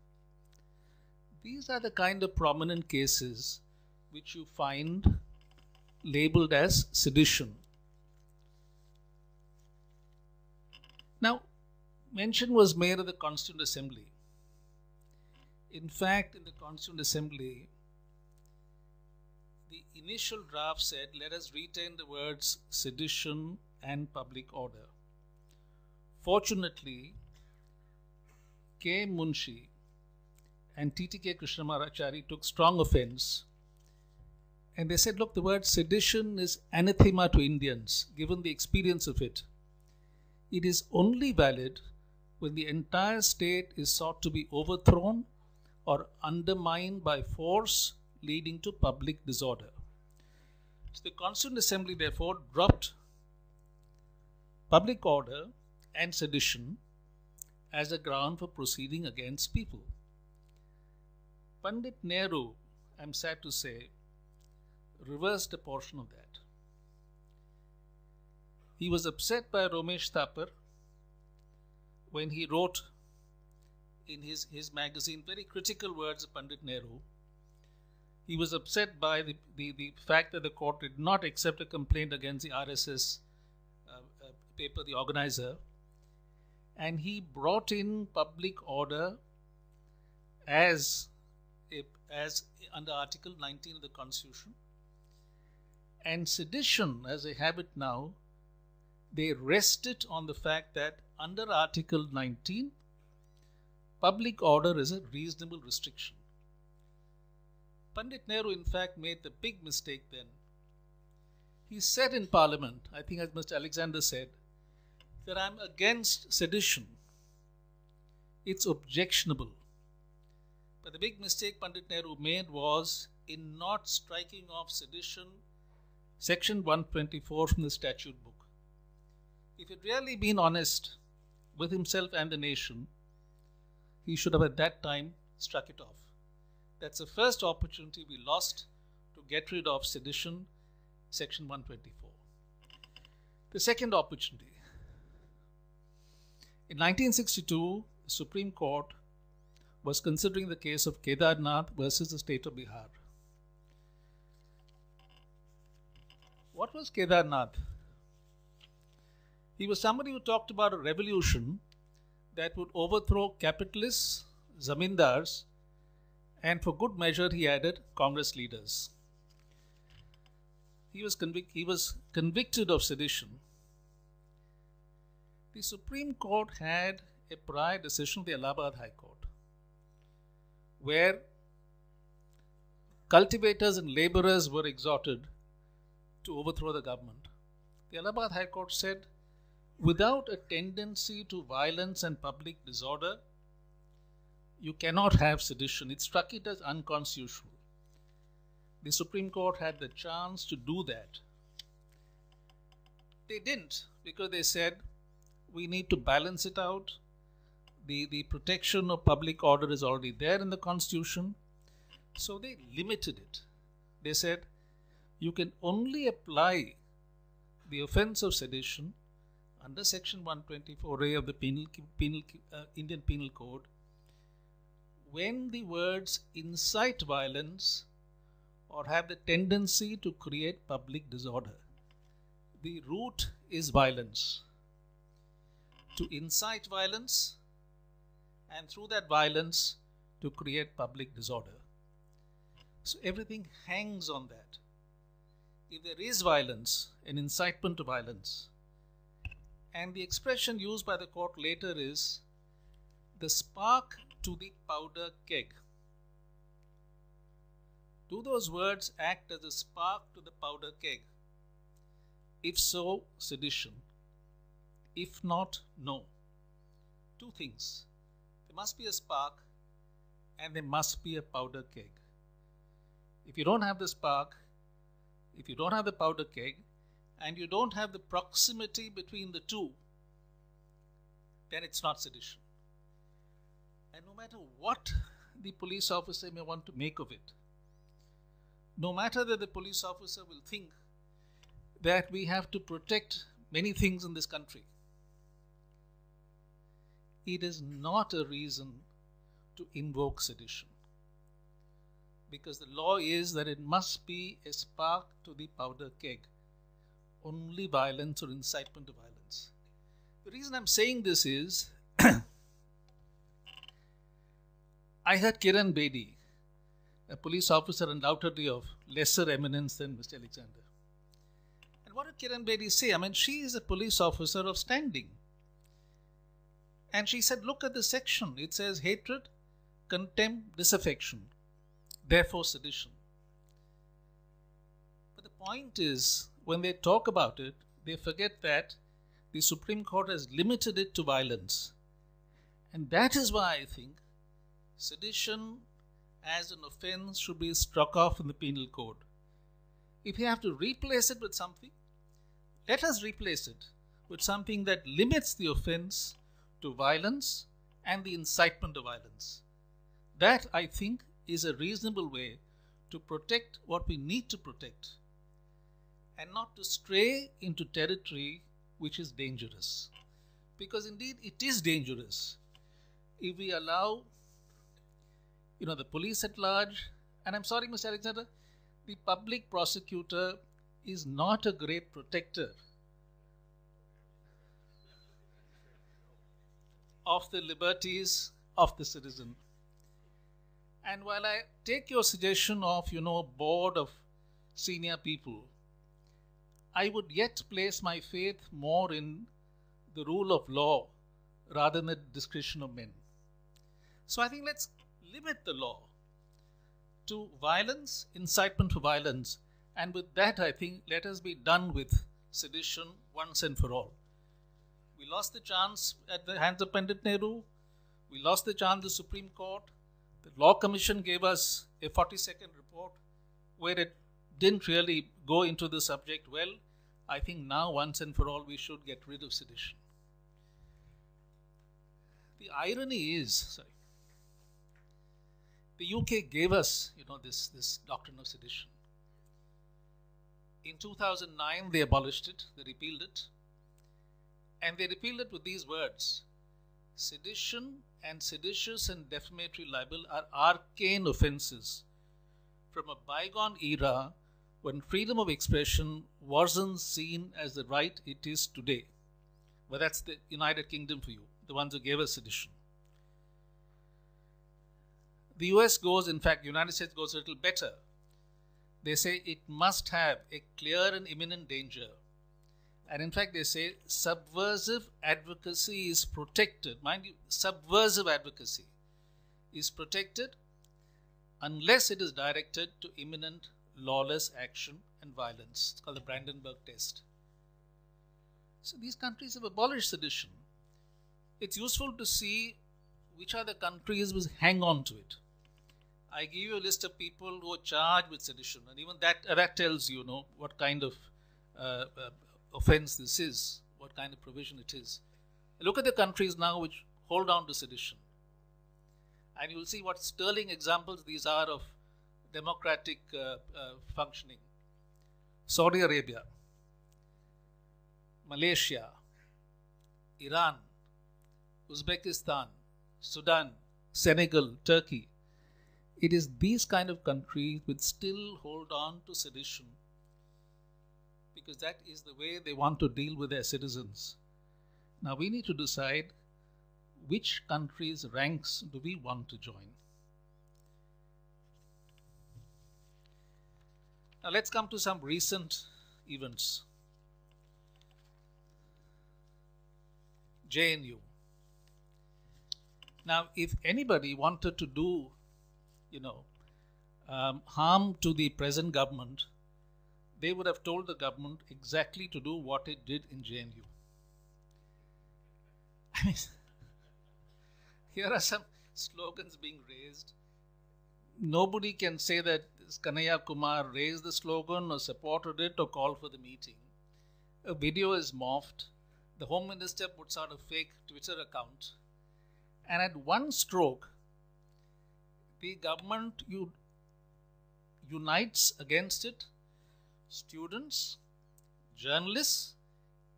These are the kind of prominent cases which you find labeled as sedition. Now, mention was made of the Constituent Assembly. In fact, in the Constituent Assembly, the initial draft said, let us retain the words sedition and public order. Fortunately, K. Munshi and T.T.K. Krishnamachari took strong offense, and they said, look, the word sedition is anathema to Indians, given the experience of it. It is only valid when the entire state is sought to be overthrown or undermined by force leading to public disorder. So the Constituent Assembly therefore dropped public order and sedition as a ground for proceeding against people. Pandit Nehru, I'm sad to say, reversed a portion of that. He was upset by Ramesh Thapar when he wrote in his magazine very critical words of Pandit Nehru. He was upset by the fact that the court did not accept a complaint against the RSS paper, the organizer, and he brought in public order as under Article 19 of the Constitution, and sedition, as they have it now, they rested on the fact that under Article 19, public order is a reasonable restriction. Pandit Nehru, in fact, made the big mistake then. He said in Parliament, I think as Mr. Alexander said, that I'm against sedition. It's objectionable. But the big mistake Pandit Nehru made was in not striking off sedition, Section 124 from the statute book. If he'd really been honest with himself and the nation, he should have at that time struck it off. That's the first opportunity we lost to get rid of sedition, Section 124. The second opportunity. In 1962, the Supreme Court was considering the case of Kedarnath versus the state of Bihar. What was Kedarnath? He was somebody who talked about a revolution that would overthrow capitalists, zamindars, and for good measure he added Congress leaders. He was convicted of sedition. The Supreme Court had a prior decision of the Allahabad High Court where cultivators and laborers were exhorted to overthrow the government. The Allahabad High Court said, without a tendency to violence and public disorder, you cannot have sedition. It struck it as unconstitutional. The Supreme Court had the chance to do that. They didn't, because they said, we need to balance it out. The protection of public order is already there in the Constitution. So they limited it. They said, you can only apply the offense of sedition under Section 124A of the Indian Penal Code when the words incite violence or have the tendency to create public disorder. The root is violence. To incite violence and through that violence to create public disorder. So everything hangs on that. If there is violence, an incitement to violence, and the expression used by the court later is the spark to the powder keg. Do those words act as a spark to the powder keg? If so, sedition. If not, no. Two things. There must be a spark and there must be a powder keg. If you don't have the spark, if you don't have the powder keg, and you don't have the proximity between the two, then it's not sedition. And no matter what the police officer may want to make of it, no matter that the police officer will think that we have to protect many things in this country, it is not a reason to invoke sedition. Because the law is that it must be a spark to the powder keg. Only violence or incitement to violence. The reason I'm saying this is I heard Kiran Bedi, a police officer undoubtedly of lesser eminence than Mr. Alexander. And what did Kiran Bedi say? I mean, she is a police officer of standing. And she said, look at the section. It says hatred, contempt, disaffection. Therefore, sedition. But the point is, when they talk about it, they forget that the Supreme Court has limited it to violence. And that is why I think sedition as an offense should be struck off in the penal code. If we have to replace it with something, let us replace it with something that limits the offense to violence and the incitement of violence. That, I think, is a reasonable way to protect what we need to protect and not to stray into territory which is dangerous. Because indeed it is dangerous if we allow the police at large, and I'm sorry, Mr. Alexander, the public prosecutor is not a great protector of the liberties of the citizen. And while I take your suggestion of, a board of senior people, I would yet place my faith more in the rule of law rather than the discretion of men. So I think let's limit the law to violence, incitement for violence, and with that I think let us be done with sedition once and for all. We lost the chance at the hands of Pandit Nehru. We lost the chance at the Supreme Court. The Law Commission gave us a 40-second report where it didn't really go into the subject well. I think now once and for all we should get rid of sedition. The irony is, the UK gave us, this doctrine of sedition. In 2009, they abolished it, they repealed it, and they repealed it with these words: sedition and seditious and defamatory libel are arcane offences from a bygone era when freedom of expression wasn't seen as the right it is today. Well, that's the United Kingdom for you, the ones who gave us sedition. The United States goes a little better. They say it must have a clear and imminent danger. And in fact, they say subversive advocacy is protected. Mind you, subversive advocacy is protected unless it is directed to imminent lawless action and violence. It's called the Brandenburg test. So these countries have abolished sedition. It's useful to see which are the countries which hang on to it. I give you a list of people who are charged with sedition, and even that tells you, what kind of offense this is, what kind of provision it is. Look at the countries now which hold on to sedition, and you will see what sterling examples these are of democratic functioning. Saudi Arabia, Malaysia, Iran, Uzbekistan, Sudan, Senegal, Turkey. It is these kind of countries which still hold on to sedition because that is the way they want to deal with their citizens. Now we need to decide which countries' ranks do we want to join. Now let's come to some recent events. JNU. Now, if anybody wanted to do, harm to the present government, they would have told the government exactly to do what it did in JNU. I mean, here are some slogans being raised. Nobody can say that Kanhaiya Kumar raised the slogan or supported it or called for the meeting. A video is morphed. The Home Minister puts out a fake Twitter account. And at one stroke, the government unites against it students, journalists,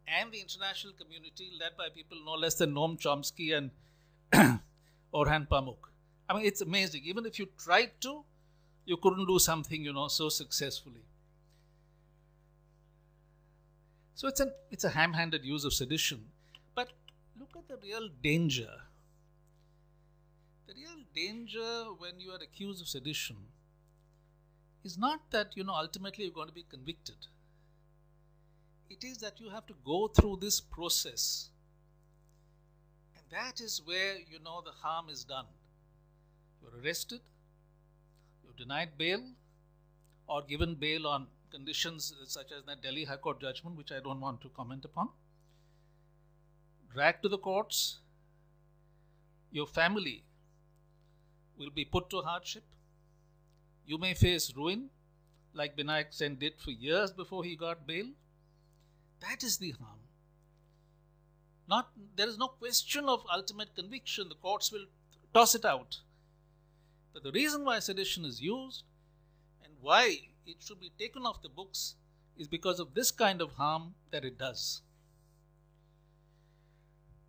and the international community led by people no less than Noam Chomsky and Orhan Pamuk. I mean, it's amazing. Even if you tried to, you couldn't do something, so successfully. So it's a ham-handed use of sedition. But look at the real danger. The real danger when you are accused of sedition is not that, ultimately you're going to be convicted. It is that you have to go through this process. And that is where, the harm is done. You're arrested, you're denied bail, or given bail on conditions such as that Delhi High Court judgment, which I don't want to comment upon. Dragged to the courts, your family will be put to hardship. You may face ruin, like Binayak Sen did for years before he got bail. That is the harm. There is no question of ultimate conviction. The courts will toss it out. But the reason why sedition is used and why it should be taken off the books is because of this kind of harm that it does.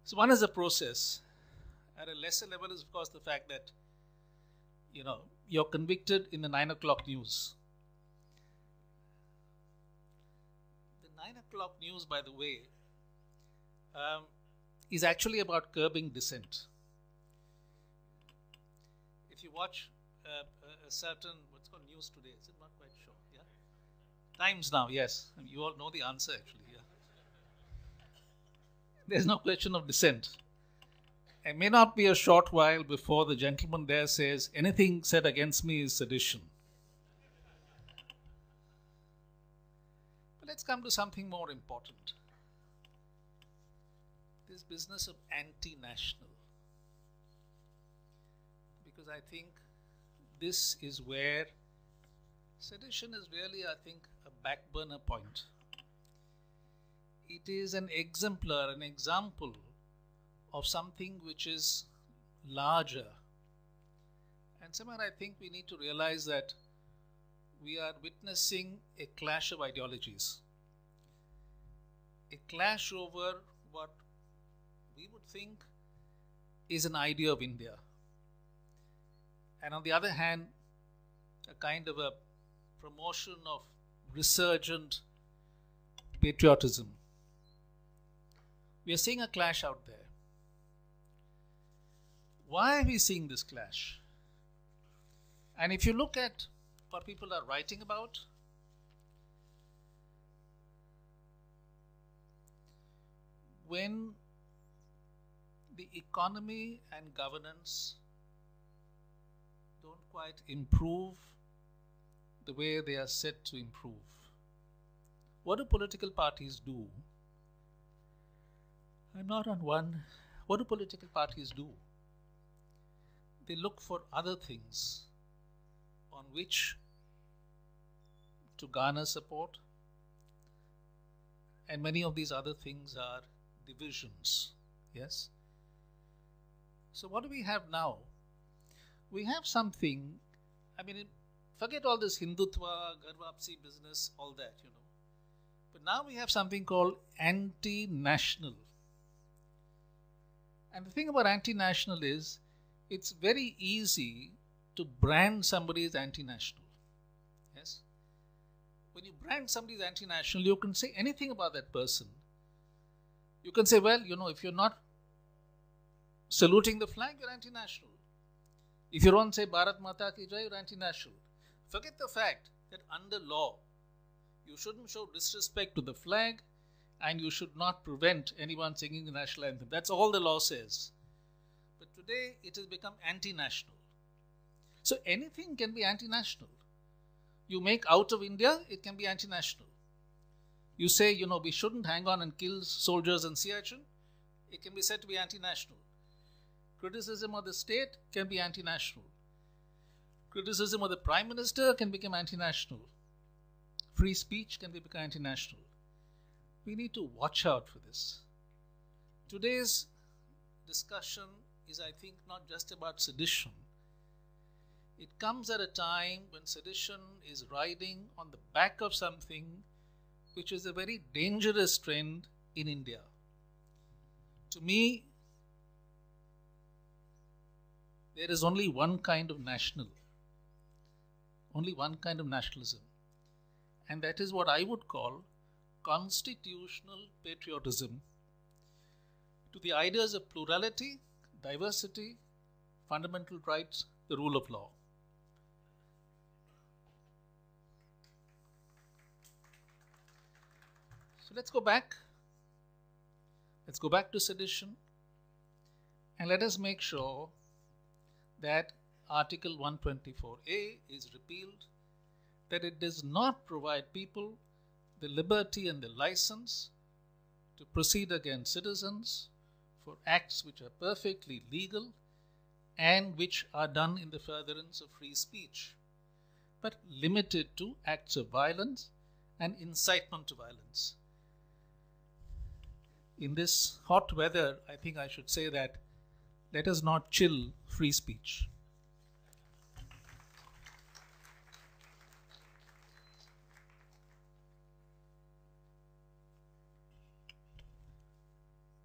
So one is a process. At a lesser level is, of course, the fact that, you're convicted in the 9 o'clock news. The 9 o'clock news, by the way, is actually about curbing dissent. If you watch a certain, what's called News Today, is it not quite sure? Yeah, Times Now, yes. You all know the answer actually. Yeah, there's no question of dissent. It may not be a short while before the gentleman there says, anything said against me is sedition. But let's come to something more important. This business of anti-national. Because I think this is where sedition is really, I think, a back burner point. It is an exemplar, an example of something which is larger. And somewhere I think we need to realize that we are witnessing a clash of ideologies. A clash over what we would think is an idea of India. And on the other hand, a kind of a promotion of resurgent patriotism. We are seeing a clash out there. Why are we seeing this clash? And if you look at what people are writing about, when the economy and governance don't quite improve the way they are set to improve, what do political parties do? I'm not on one. What do political parties do? They look for other things on which to garner support, and many of these other things are divisions. Yes? So what do we have now? We have something, forget all this Hindutva, Garvapsi business, all that, But now we have something called anti-national. And the thing about anti-national is, it's very easy to brand somebody as anti-national. Yes? When you brand somebody as anti-national, you can say anything about that person. You can say, well, if you're not saluting the flag, you're anti-national. If you don't say Bharat Mata Ki Jai, you're anti-national. Forget the fact that under law, You shouldn't show disrespect to the flag, and you should not prevent anyone singing the national anthem. That's all the law says. But today it has become anti-national. So anything can be anti-national. You make out of India, it can be anti-national. You say, we shouldn't hang on and kill soldiers in Siachen, it can be said to be anti-national. Criticism of the state can be anti-national. Criticism of the Prime Minister can become anti-national. Free speech can become anti-national. We need to watch out for this. Today's discussion is, I think, not just about sedition. It comes at a time when sedition is riding on the back of something which is a very dangerous trend in India. To me, there is only one kind of nationalism, and that is what I would call constitutional patriotism to the ideas of plurality, diversity, fundamental rights, the rule of law. So let's go back. Let's go back to sedition, and let us make sure that Article 124A is repealed, that it does not provide people the liberty and the license to proceed against citizens for acts which are perfectly legal and which are done in the furtherance of free speech, but limited to acts of violence and incitement to violence. In this hot weather, I think I should say that let us not chill free speech.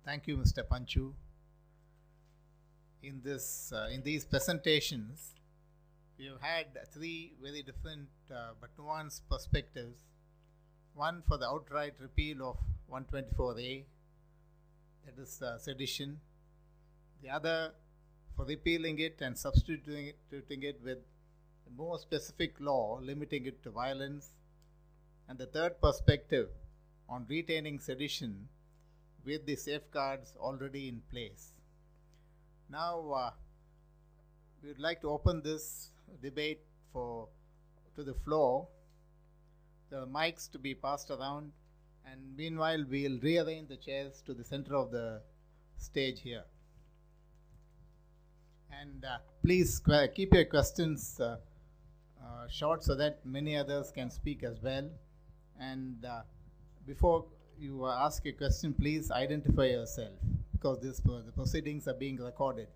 Thank you, Mr. Panchu. In these presentations, we have had three very different but nuanced perspectives. One for the outright repeal of 124A, that is sedition. The other for repealing it and substituting it with a more specific law limiting it to violence. And the third perspective on retaining sedition with the safeguards already in place. Now, we would like to open this debate to the floor. The mics to be passed around, and meanwhile we'll rearrange the chairs to the center of the stage here. And please keep your questions short so that many others can speak as well. And before you ask a question, please identify yourself, because the proceedings are being recorded.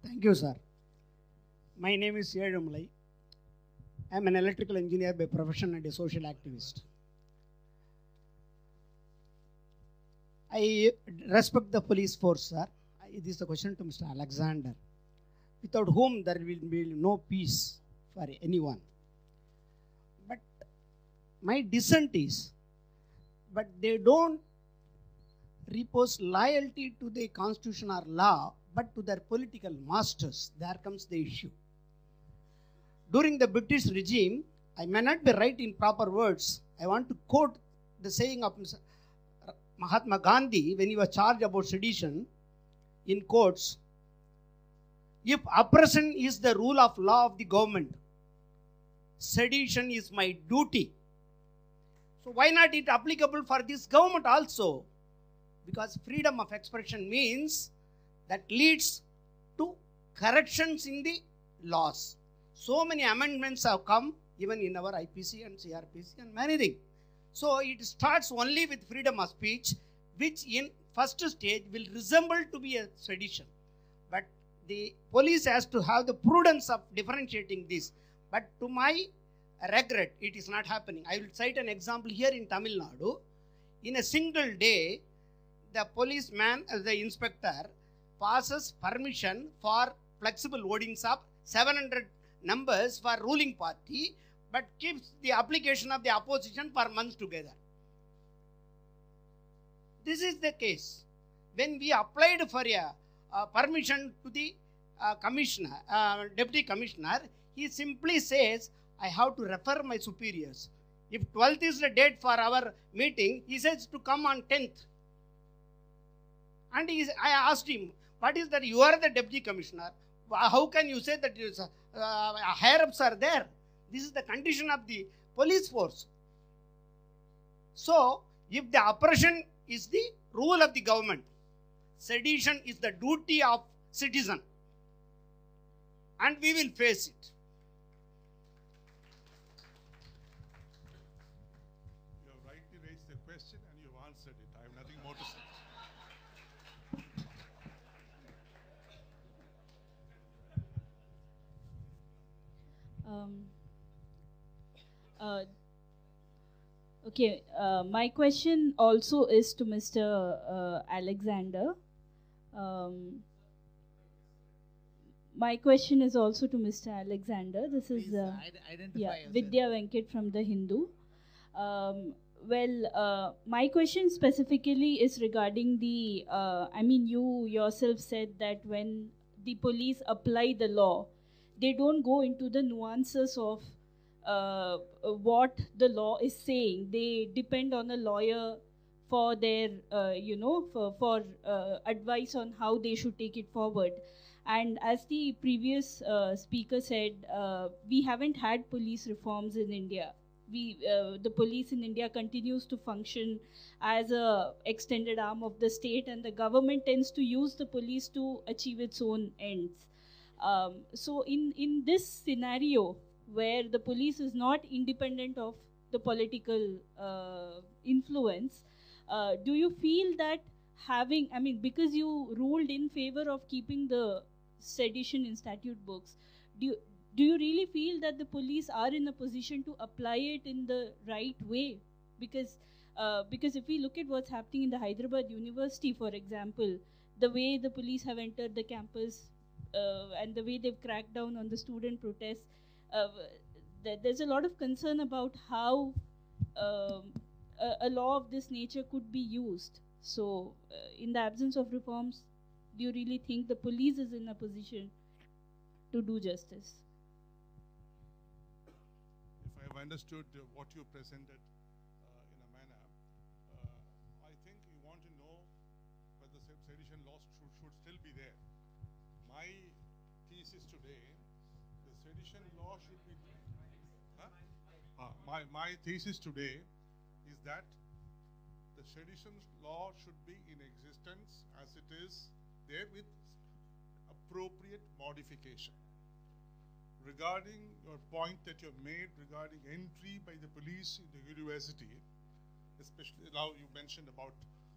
Thank you, sir. My name is N.Ravi. I am an electrical engineer by profession and a social activist. I respect the police force, sir. This is a question to Mr. Alexander, without whom there will be no peace for anyone. But my dissent is, but they don't repose loyalty to the constitution or law, but to their political masters. There comes the issue. During the British regime, I may not be right in proper words. I want to quote the saying of Mahatma Gandhi when he was charged about sedition in courts. If oppression is the rule of law of the government, sedition is my duty. So why not it applicable for this government also? Because freedom of expression means that leads to corrections in the laws. So many amendments have come even in our IPC and CRPC and many things. So it starts only with freedom of speech, which in first stage will resemble to be a sedition. But the police has to have the prudence of differentiating this. But to my regret, it is not happening. I will cite an example here in Tamil Nadu. In a single day, the policeman, the inspector, passes permission for flexible voting of 700 numbers for ruling party, but keeps the application of the opposition for months together. This is the case. When we applied for a permission to the commissioner, deputy commissioner, he simply says, I have to refer my superiors. If 12th is the date for our meeting, he says to come on 10th. And I asked him, what is that? You are the deputy commissioner. How can you say that higher-ups are there? This is the condition of the police force. So, if the oppression is the rule of the government, sedition is the duty of citizen. And we will face it. You have rightly raised the question and you have answered it. I have nothing more to say. Okay, my question also is to Mr. Alexander. My question is also to Mr. Alexander. This is identify yourself. Vidya Venkat from the Hindu. My question specifically is regarding the, you yourself said that when the police apply the law, they don't go into the nuances of what the law is saying. They depend on a lawyer for their, for advice on how they should take it forward. And as the previous speaker said, we haven't had police reforms in India. The police in India continues to function as a extended arm of the state, and the government tends to use the police to achieve its own ends. So in this scenario, where the police is not independent of the political influence, do you feel that having, because you ruled in favor of keeping the sedition in statute books, do you really feel that the police are in a position to apply it in the right way? Because if we look at what's happening in the Hyderabad University, for example, the way the police have entered the campus and the way they've cracked down on the student protests, there's a lot of concern about how a law of this nature could be used. So, in the absence of reforms, do you really think the police is in a position to do justice? If I have understood what you presented in a manner, I think you want to know whether sedition laws should still be there. My thesis today, the sedition law should be... My thesis today is that the sedition law should be in existence as it is there with appropriate modification. Regarding your point that you have made regarding entry by the police in the university, especially now you mentioned about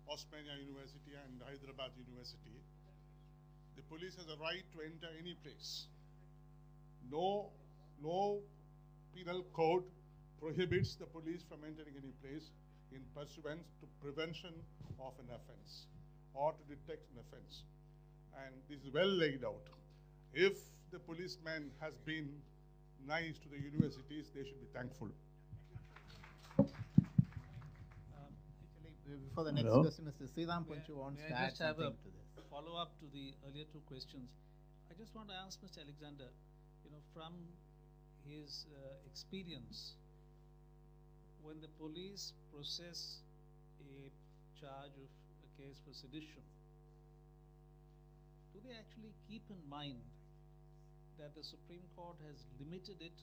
Osmania University and Hyderabad University, the police has a right to enter any place. No penal code prohibits the police from entering any place in pursuance to prevention of an offense or to detect an offense. And this is well laid out. If the policeman has been nice to the universities, they should be thankful. Actually, before the next Hello? question, Mr. Sriram Panchu wants to May I add just have something a to this. follow-up to the earlier two questions? I just want to ask Mr. Alexander, from his experience, when the police process a charge of a case for sedition, do they actually keep in mind that the Supreme Court has limited it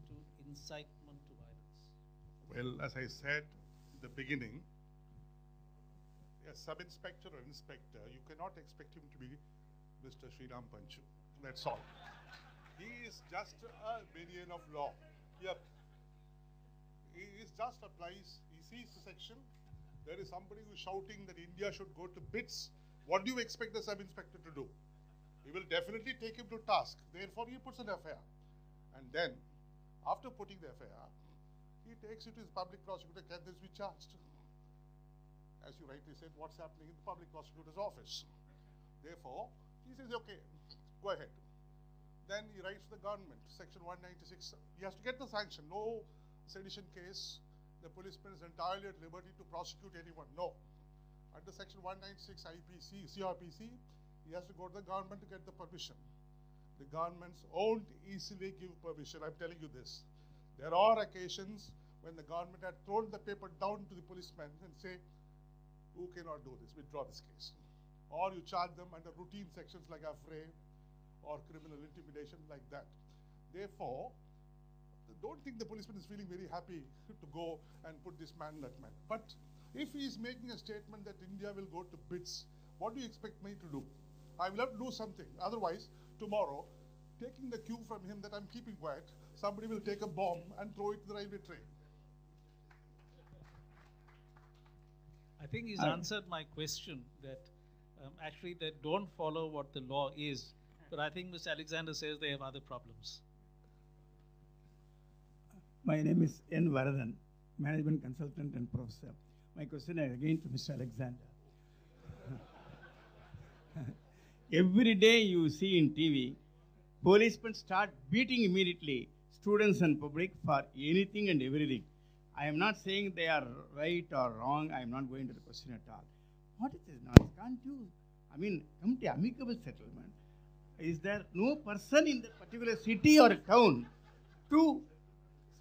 to incitement to violence? Well, as I said in the beginning, a sub-inspector or inspector, you cannot expect him to be Mr. Sriram Panchu. That's all. He is just a minion of law. Yep. he just applies, he sees the section, there is somebody who is shouting that India should go to bits. What do you expect the sub-inspector to do? He will definitely take him to task. Therefore, he puts an FIR. And then, after putting the FIR, he takes it to his public prosecutor, can this be charged? As you rightly said, what's happening in the public prosecutor's office. Therefore, he says, okay, go ahead. Then he writes to the government, section 196. He has to get the sanction. No sedition case, the policeman is entirely at liberty to prosecute anyone. No. Under section 196 IPC, CRPC, he has to go to the government to get the permission. The governments won't easily give permission. I'm telling you this. There are occasions when the government had thrown the paper down to the policeman and say, who cannot do this? Withdraw this case. Or you charge them under routine sections like affray or criminal intimidation like that. Therefore, don't think the policeman is feeling very happy to go and put this man, that man. But if he is making a statement that India will go to bits, what do you expect me to do? I will have to do something. Otherwise, tomorrow, taking the cue from him that I'm keeping quiet, somebody will take a bomb and throw it to the railway train. I think he's answered my question that actually they don't follow what the law is. But I think Mr. Alexander says they have other problems. My name is N.Ravi, management consultant and professor. My question again to Mr. Alexander. Every day you see in TV, policemen start beating immediately students and public for anything and everything. I am not saying they are right or wrong. I am not going to the question at all. What is this nonsense? Can't you, come to amicable settlement? Is there no person in that particular city or town to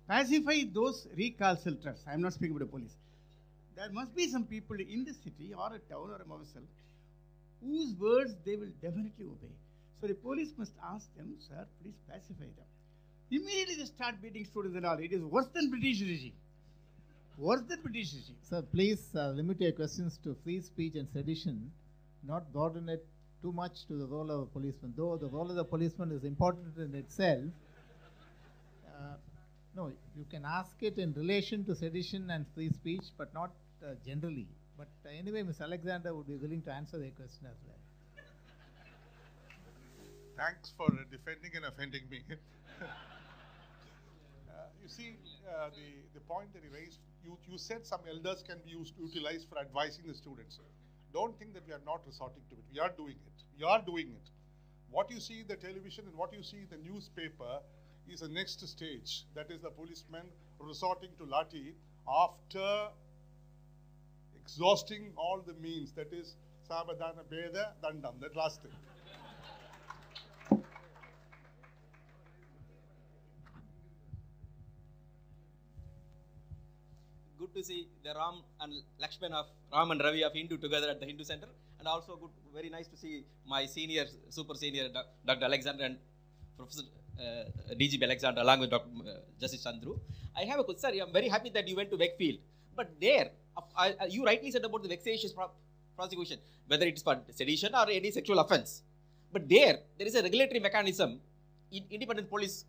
specify those recalcitrants? I am not speaking about the police. There must be some people in the city or a town or a myself whose words they will definitely obey. So the police must ask them, sir, please pacify them. Immediately they start beating students and all. It is worse than British regime. Worse than British regime. Sir, please limit your questions to free speech and sedition, not broaden it too much to the role of a policeman. Though the role of the policeman is important in itself, no, you can ask it in relation to sedition and free speech, but not generally. But anyway, Mr. Alexander would be willing to answer the question as well. Thanks for defending and offending me. You see, the point that he raised, you said some elders can be utilized for advising the students. Don't think that we are not resorting to it. We are doing it. We are doing it. What you see in the television and what you see in the newspaper is the next stage. That is the policeman resorting to lathi after exhausting all the means. That is sabadana beda dandam, that last thing. Good to see the Ram and Lakshman of Ram and Ravi of Hindu together at the Hindu Center, and also good, very nice to see my senior, super senior, Dr. Alexander and Professor DGP Alexander along with Dr. Justice Chandru. I have a question, sir. I am very happy that you went to Wakefield, but there, you rightly said about the vexatious prosecution, whether it is for sedition or any sexual offense. But there is a regulatory mechanism in Independent Police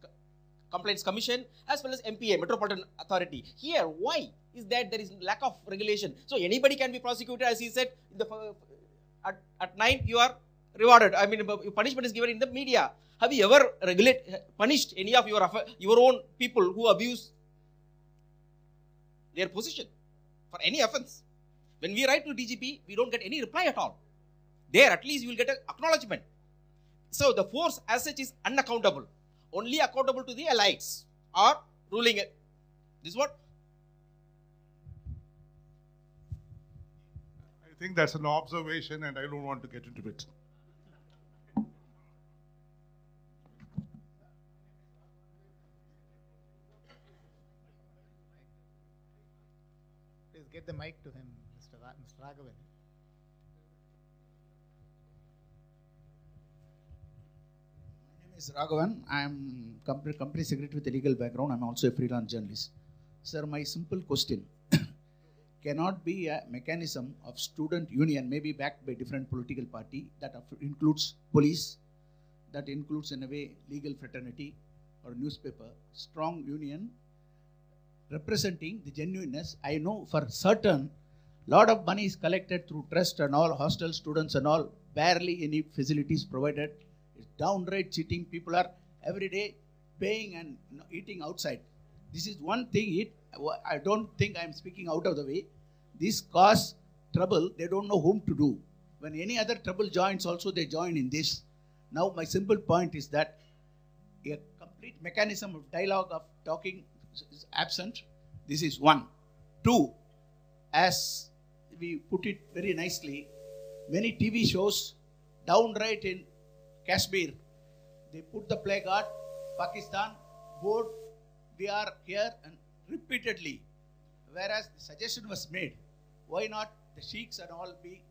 Complaints Commission as well as MPA, Metropolitan Authority. Here, why is that there is lack of regulation? So anybody can be prosecuted, as he said, at night you are rewarded. I mean, punishment is given in the media. Have you ever punished any of your own people who abuse their position for any offense? When we write to DGP, we don't get any reply at all. There, at least you will get an acknowledgement. So the force as such is unaccountable. Only accountable to the elites or ruling it. This is what? I think that's an observation and I don't want to get into it. Please get the mic to him, Mr. Raghavan. Is Raghavan. I am company secretary with a legal background. I am also a freelance journalist. Sir, my simple question. Cannot be a mechanism of student union, maybe backed by different political party, that includes police, that includes in a way legal fraternity or newspaper, strong union representing the genuineness. I know for certain lot of money is collected through trust and all, hostel students and all, barely any facilities provided. It's downright cheating. People are every day paying and eating outside. This is one thing. I don't think I'm speaking out of the way. This cause trouble. They don't know whom to do. When any other trouble joins, also they join in this. Now my simple point is that a complete mechanism of dialogue, of talking, is absent. This is one. Two, as we put it very nicely, many TV shows downright in Kashmir, they put the placard, Pakistan, board, we are here, and repeatedly. Whereas the suggestion was made, why not the sheikhs and all be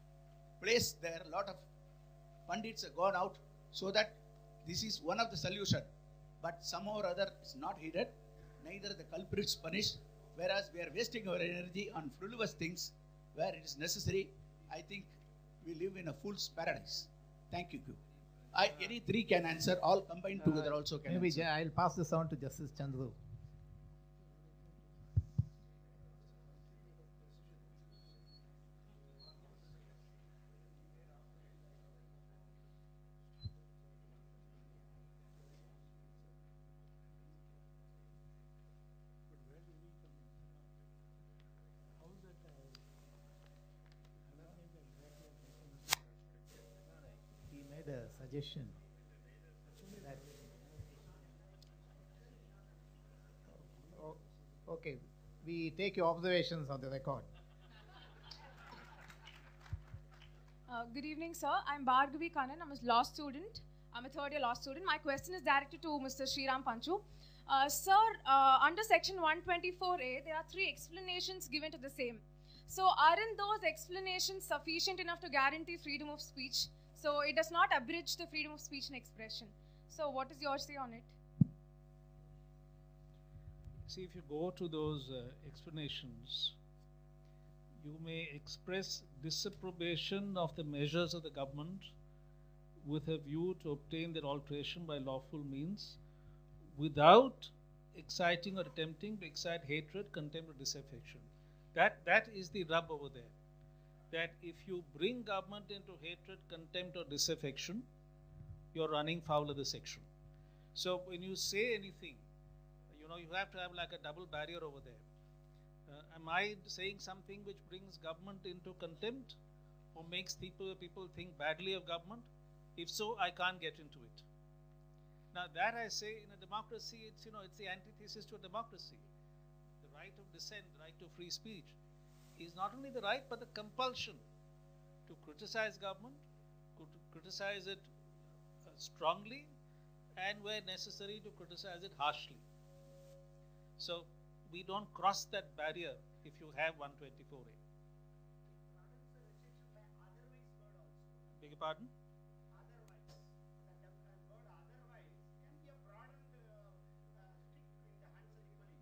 placed there? A lot of pundits have gone out, so that this is one of the solution. But somehow or other it's not heeded, neither the culprits punished, whereas we are wasting our energy on frivolous things where it is necessary. I think we live in a fool's paradise. Thank you. Any three can answer, all combined together also can maybe answer. I'll pass this on to Justice Chandru. He made a suggestion that okay, we take your observations on the record. Good evening, sir. I'm Bhargavi Kannan. I'm a law student. I'm a third-year law student. My question is directed to Mr. Sriram Panchu. Sir, under Section 124A, there are 3 explanations given to the same. So, aren't those explanations sufficient enough to guarantee freedom of speech? So, it does not abridge the freedom of speech and expression. So, what is your say on it? See, if you go to those explanations, you may express disapprobation of the measures of the government with a view to obtain their alteration by lawful means without exciting or attempting to excite hatred, contempt, or disaffection. That is the rub over there. That if you bring government into hatred, contempt, or disaffection, you're running foul of the section. So when you say anything, you have to have like a double barrier over there. Am I saying something which brings government into contempt or makes people think badly of government? If so, I can't get into it. Now that I say, in a democracy, it's the antithesis to a democracy. The right of dissent, the right to free speech, is not only the right but the compulsion to criticize government, to criticize it strongly, and where necessary to criticize it harshly. So we don't cross that barrier if you have 124A. Beg your pardon?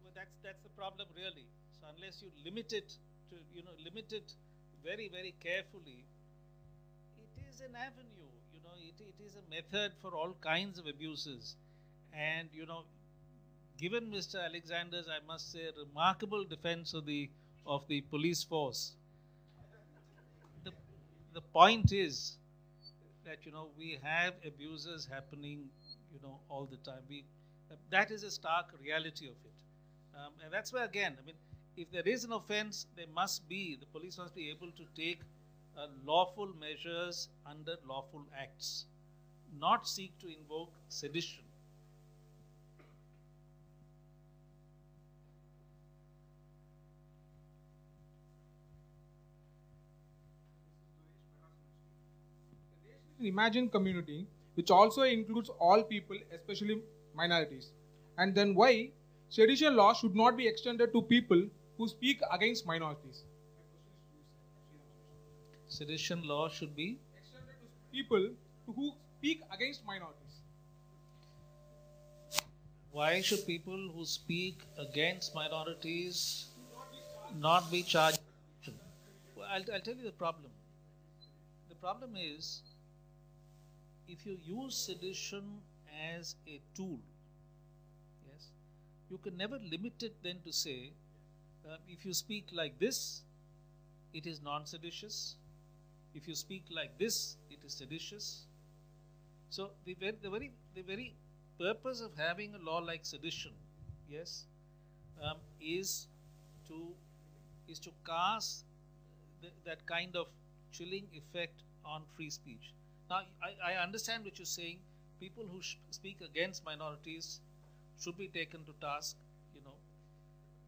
Well, that's the problem really. So unless you limit it to, limit it very, very carefully, it is an avenue, it is a method for all kinds of abuses. And, given Mr. Alexander's, I must say, remarkable defense of the police force, the point is that we have abuses happening all the time. That is a stark reality of it, and that's where again, if there is an offence, the police must be able to take lawful measures under lawful acts, not seek to invoke sedition. Imagined community which also includes all people, especially minorities, and then why sedition law should not be extended to people who speak against minorities? Sedition law should be extended to people who speak against minorities. Why should people who speak against minorities not be charged? Well, I'll tell you the problem. The problem is, if you use sedition as a tool, yes, you can never limit it then to say, if you speak like this, it is non-seditious. If you speak like this, it is seditious. So the very purpose of having a law like sedition, yes, is to cast that kind of chilling effect on free speech. Now, I understand what you're saying. People who speak against minorities should be taken to task,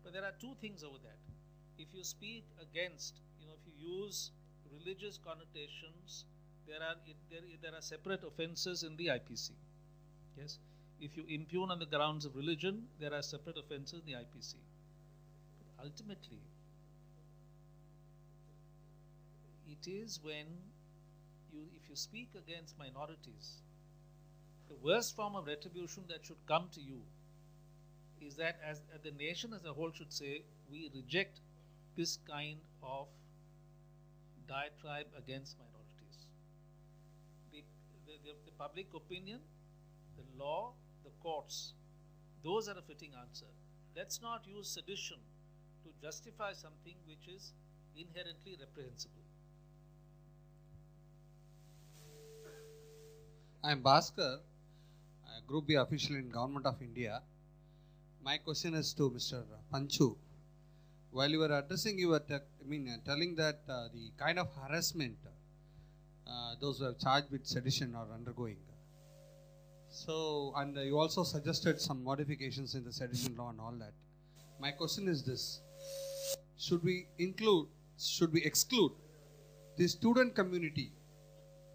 But there are two things over that. If you speak against, if you use religious connotations, there are separate offences in the IPC. Yes, if you impugn on the grounds of religion, there are separate offences in the IPC. But ultimately, it is when if you speak against minorities, the worst form of retribution that should come to you is that as the nation as a whole should say, we reject this kind of diatribe against minorities. The public opinion, the law, the courts, those are a fitting answer. Let's not use sedition to justify something which is inherently reprehensible. I am Bhaskar, a Group B official in Government of India. My question is to Mr. Panchu. While you were addressing, you were telling that the kind of harassment those who are charged with sedition are undergoing. So, and you also suggested some modifications in the sedition law and all that. My question is this: should we exclude the student community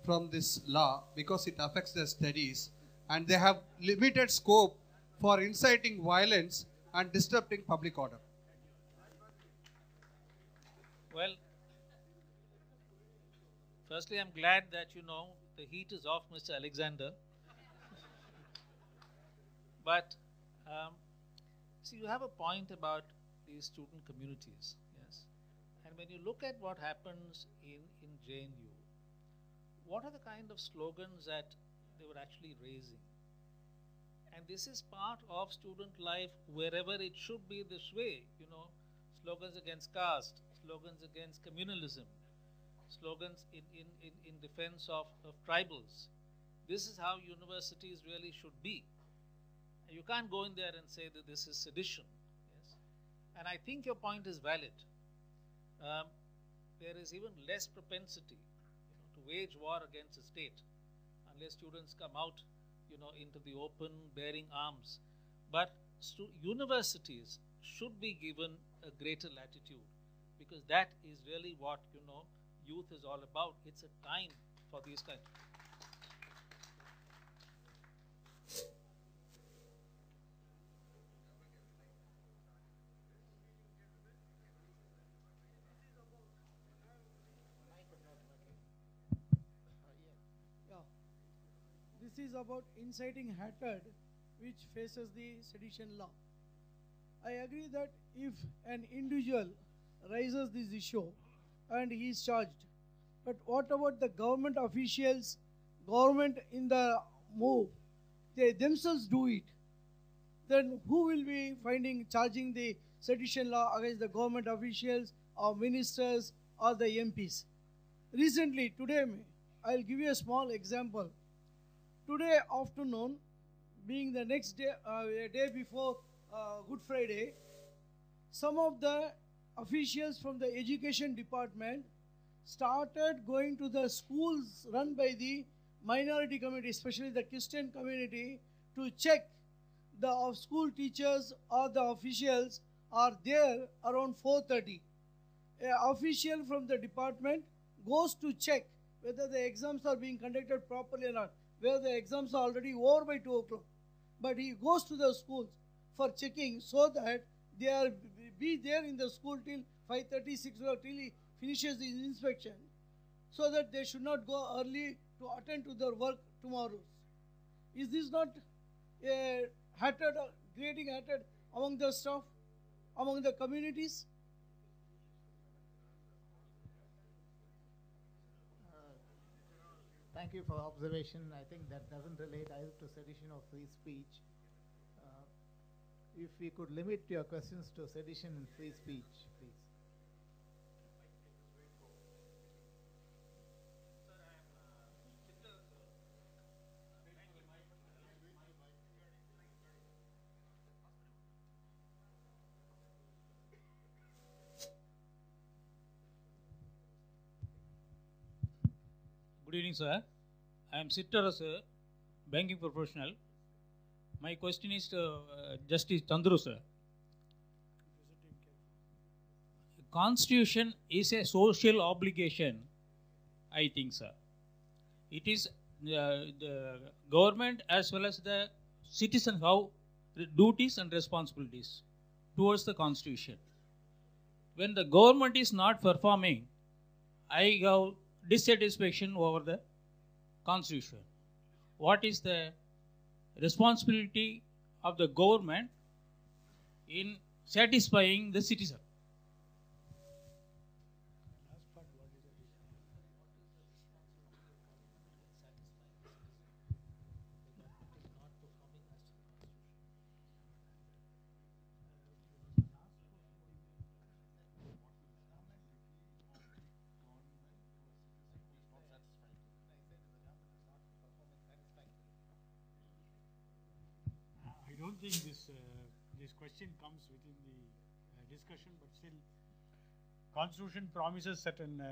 from this law because it affects their studies and they have limited scope for inciting violence and disrupting public order? Well, firstly, I'm glad that the heat is off, Mr. Alexander. But see, you have a point about these student communities, yes. And when you look at what happens in JNU, what are the kind of slogans that they were actually raising? And this is part of student life wherever it should be this way, slogans against caste, slogans against communalism, slogans in defense of tribals. This is how universities really should be. And you can't go in there and say that this is sedition. Yes? And I think your point is valid. There is even less propensity to wage war against a state unless students come out into the open bearing arms. But universities should be given a greater latitude, because that is really what youth is all about. It's a time for these kinds. This is about inciting hatred, which faces the sedition law. I agree that if an individual raises this issue and he is charged, but what about the government officials, government in the move, they themselves do it, then who will be charging the sedition law against the government officials or ministers or the MPs? Recently, today, I'll give you a small example. Today afternoon, being the next day, a day before Good Friday, some of the officials from the education department started going to the schools run by the minority community, especially the Christian community, to check the school teachers or the officials are there around 4:30. An official from the department goes to check whether the exams are being conducted properly or not, where the exams are already over by 2 o'clock. But he goes to the schools for checking so that they are be there in the school till 5:30, 6 o'clock, till he finishes his inspection, so that they should not go early to attend to their work tomorrow. Is this not hatred, creating hatred among the staff, among the communities? Thank you for the observation. I think that doesn't relate either to sedition or free speech. if we could limit your questions to sedition and free speech, please. Good evening, sir. I am Sitter as a banking professional. My question is to Justice Chandru, sir. Constitution is a social obligation, I think, sir. It is the government as well as the citizen have duties and responsibilities towards the Constitution. When the government is not performing, I have dissatisfaction over the Constitution. What is the responsibility of the government in satisfying the citizen? I don't think this question comes within the discussion, but still, Constitution promises certain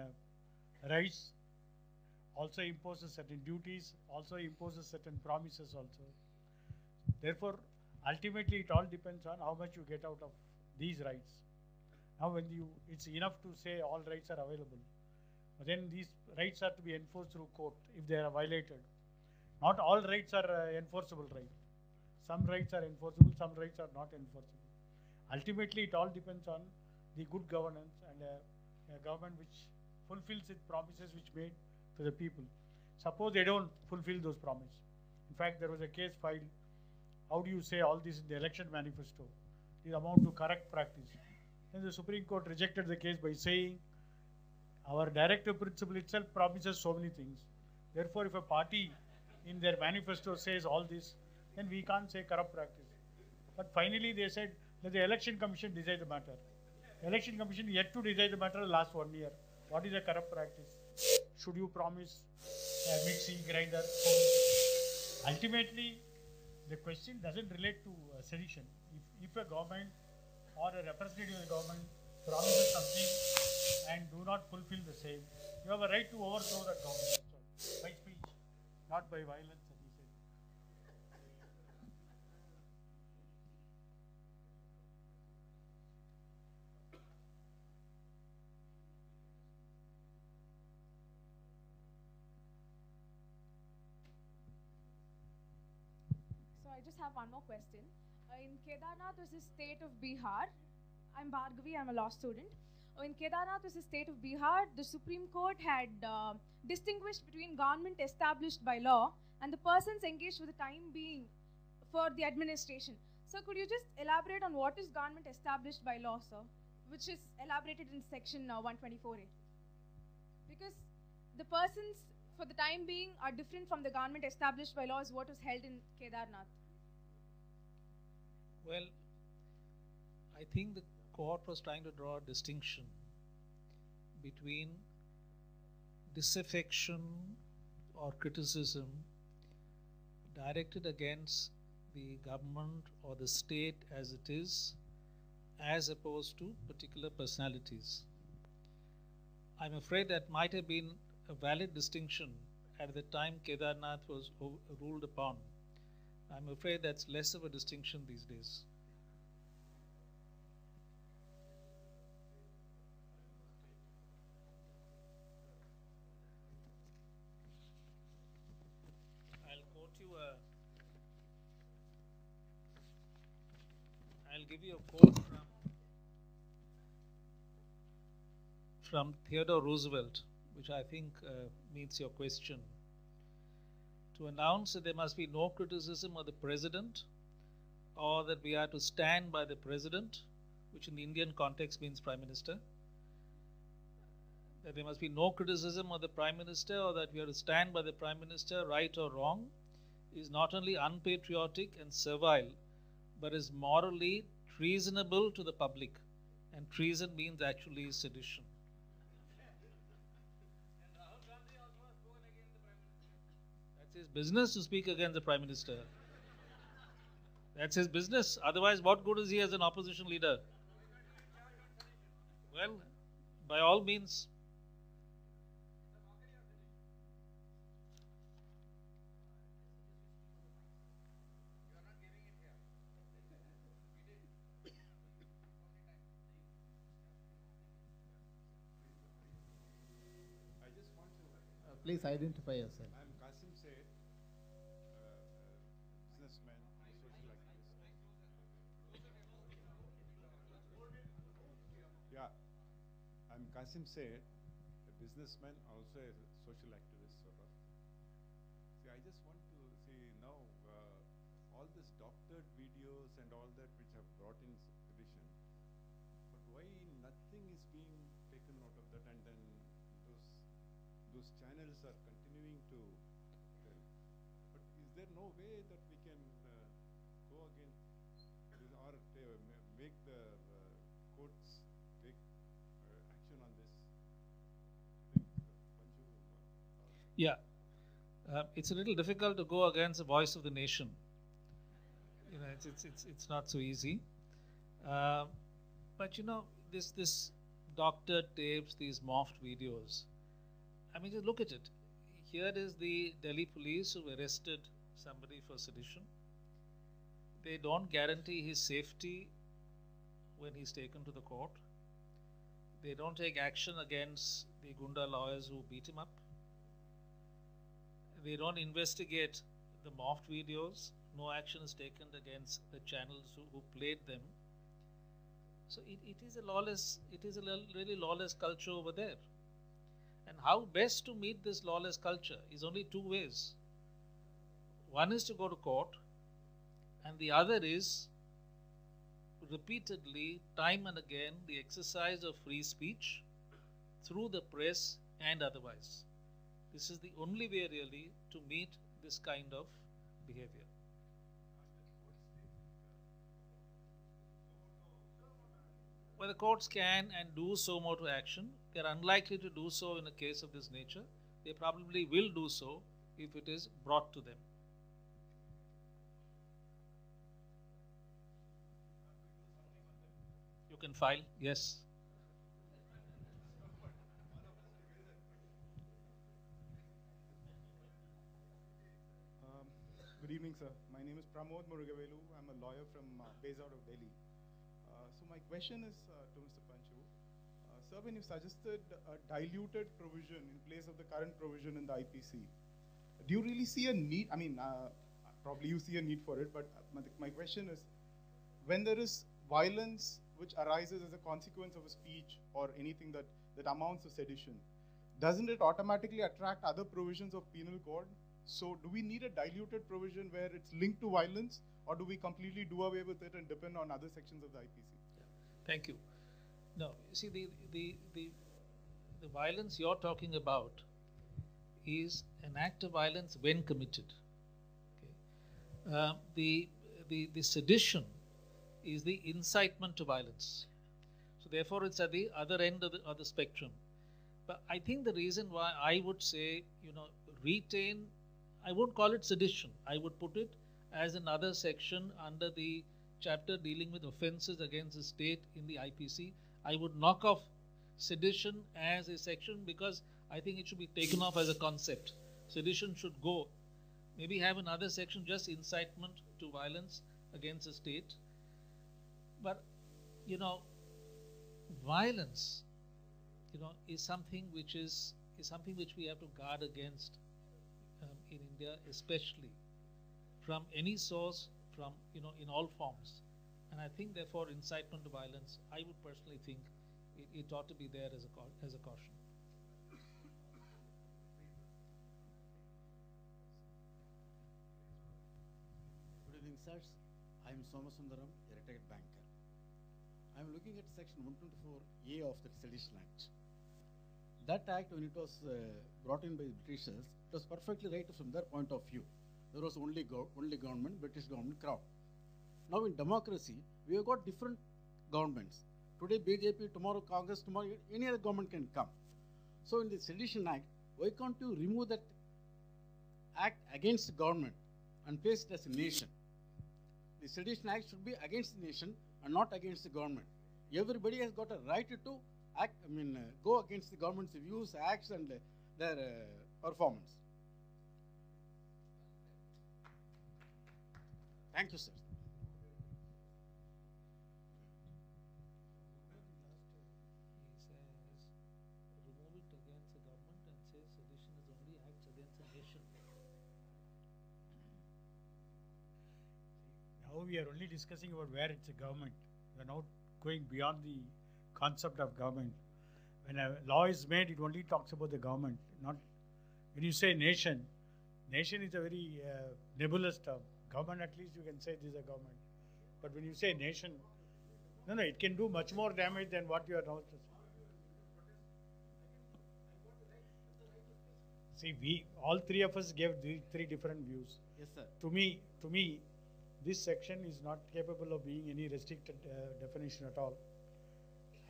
rights, also imposes certain duties, also imposes certain promises also. Therefore, ultimately, it all depends on how much you get out of these rights. Now, it's enough to say all rights are available, but then these rights are to be enforced through court if they are violated. Not all rights are enforceable rights. Some rights are enforceable, some rights are not enforceable. Ultimately, it all depends on the good governance and a government which fulfills its promises which made to the people. Suppose they don't fulfill those promises. In fact, there was a case filed. How do you say all this in the election manifesto? It amount to correct practice. Then the Supreme Court rejected the case by saying our directive principle itself promises so many things. Therefore, if a party in their manifesto says all this, then we can't say corrupt practice. But finally they said, let the election commission decide the matter. The election commission yet to decide the matter last 1 year. What is a corrupt practice? Should you promise a mixing grinder? Ultimately, the question doesn't relate to sedition. If a government or a representative of the government promises something and do not fulfill the same, you have a right to overthrow that government by speech, not by violence. So I just have one more question. In Kedarnath, which is state of Bihar, I'm Bhargavi, I'm a law student. In Kedarnath, which is state of Bihar, the Supreme Court had distinguished between government established by law and the persons engaged for the time being for the administration. So could you just elaborate on what is government established by law, sir, which is elaborated in section 124A? Because the persons for the time being are different from the government established by law is what was held in Kedarnath. Well, I think the court was trying to draw a distinction between disaffection or criticism directed against the government or the state as it is, as opposed to particular personalities. I'm afraid that might have been a valid distinction at the time Kedarnath was ruled upon. I'm afraid that's less of a distinction these days. I'll give you a quote from Theodore Roosevelt, which I think meets your question. To announce that there must be no criticism of the president, or that we are to stand by the president, which in the Indian context means prime minister, that there must be no criticism of the prime minister, or that we are to stand by the prime minister, right or wrong, is not only unpatriotic and servile, but is morally treasonable to the public. And treason means actually sedition. That's his business to speak against the Prime Minister. That's his business. Otherwise, what good is he as an opposition leader? Well, by all means. Please identify yourself. I'm Qasim Said, businessman, social activist. Yeah, I'm Qasim Said, a businessman, also a social activist, sort of. See, I just want to see now all these doctored videos and all that which have brought in sedition, but why nothing is being taken note of that, and then those channels are continuing to tell. But is there no way that we can go against this, or make the courts take action on this? Yeah, it's a little difficult to go against the voice of the nation. You know, it's not so easy. But you know, this doctored tapes, these morphed videos. I mean, just look at it. Here is the Delhi police who arrested somebody for sedition. They don't guarantee his safety when he's taken to the court. They don't take action against the Gunda lawyers who beat him up. They don't investigate the morphed videos. No action is taken against the channels who played them. So it is a really lawless culture over there. And how best to meet this lawless culture is only two ways. One is to go to court, and the other is repeatedly, time and again, the exercise of free speech through the press and otherwise. This is the only way really to meet this kind of behavior. Well, the courts can and do so more to action. They are unlikely to do so in a case of this nature. They probably will do so if it is brought to them. You can file, yes. Good evening, sir. My name is Pramod Murugavelu. I'm a lawyer from based out of Delhi. So my question is to Mr. Panchu. Sir, when you suggested a diluted provision in place of the current provision in the IPC, do you really see a need? I mean, probably you see a need for it, but my question is, when there is violence which arises as a consequence of a speech or anything that amounts to sedition, doesn't it automatically attract other provisions of penal code? So do we need a diluted provision where it's linked to violence, or do we completely do away with it and depend on other sections of the IPC? Thank you. No, you see, the violence you're talking about is an act of violence when committed. Okay. The sedition is the incitement to violence. So therefore, it's at the other end of the spectrum. But I think the reason why I would say, retain, I won't call it sedition. I would put it as another section under the chapter dealing with offences against the state in the IPC. I would knock off sedition as a section because I think it should be taken off as a concept. Sedition should go. Maybe have another section, just incitement to violence against the state. But, violence, is something which we have to guard against in India, especially from any source, from in all forms. And I think, therefore, incitement to violence, I would personally think it ought to be there as a caution. Good evening, sirs. I am Somasundaram, a retired banker. I am looking at section 124A of the Sedition Act. That act, when it was brought in by the Britishers, it was perfectly right from their point of view. There was only government, British government crowd. Now in democracy, we have got different governments. Today BJP, tomorrow Congress, tomorrow any other government can come. So in the Sedition Act, why can't you remove that act against the government and place it as a nation? The Sedition Act should be against the nation and not against the government. Everybody has got a right to act, go against the government's views, acts, and their performance. Thank you, sir. Remove it against the government and say sedition is only acts against a nation. Now we are only discussing about where it's a government. We are not going beyond the concept of government. When a law is made, it only talks about the government. Not when you say nation, nation is a very nebulous term. Government, at least you can say this is a government. But when you say nation, no, it can do much more damage than what you are now. See, all three of us gave three different views. Yes, sir. To me, this section is not capable of being any restricted definition at all.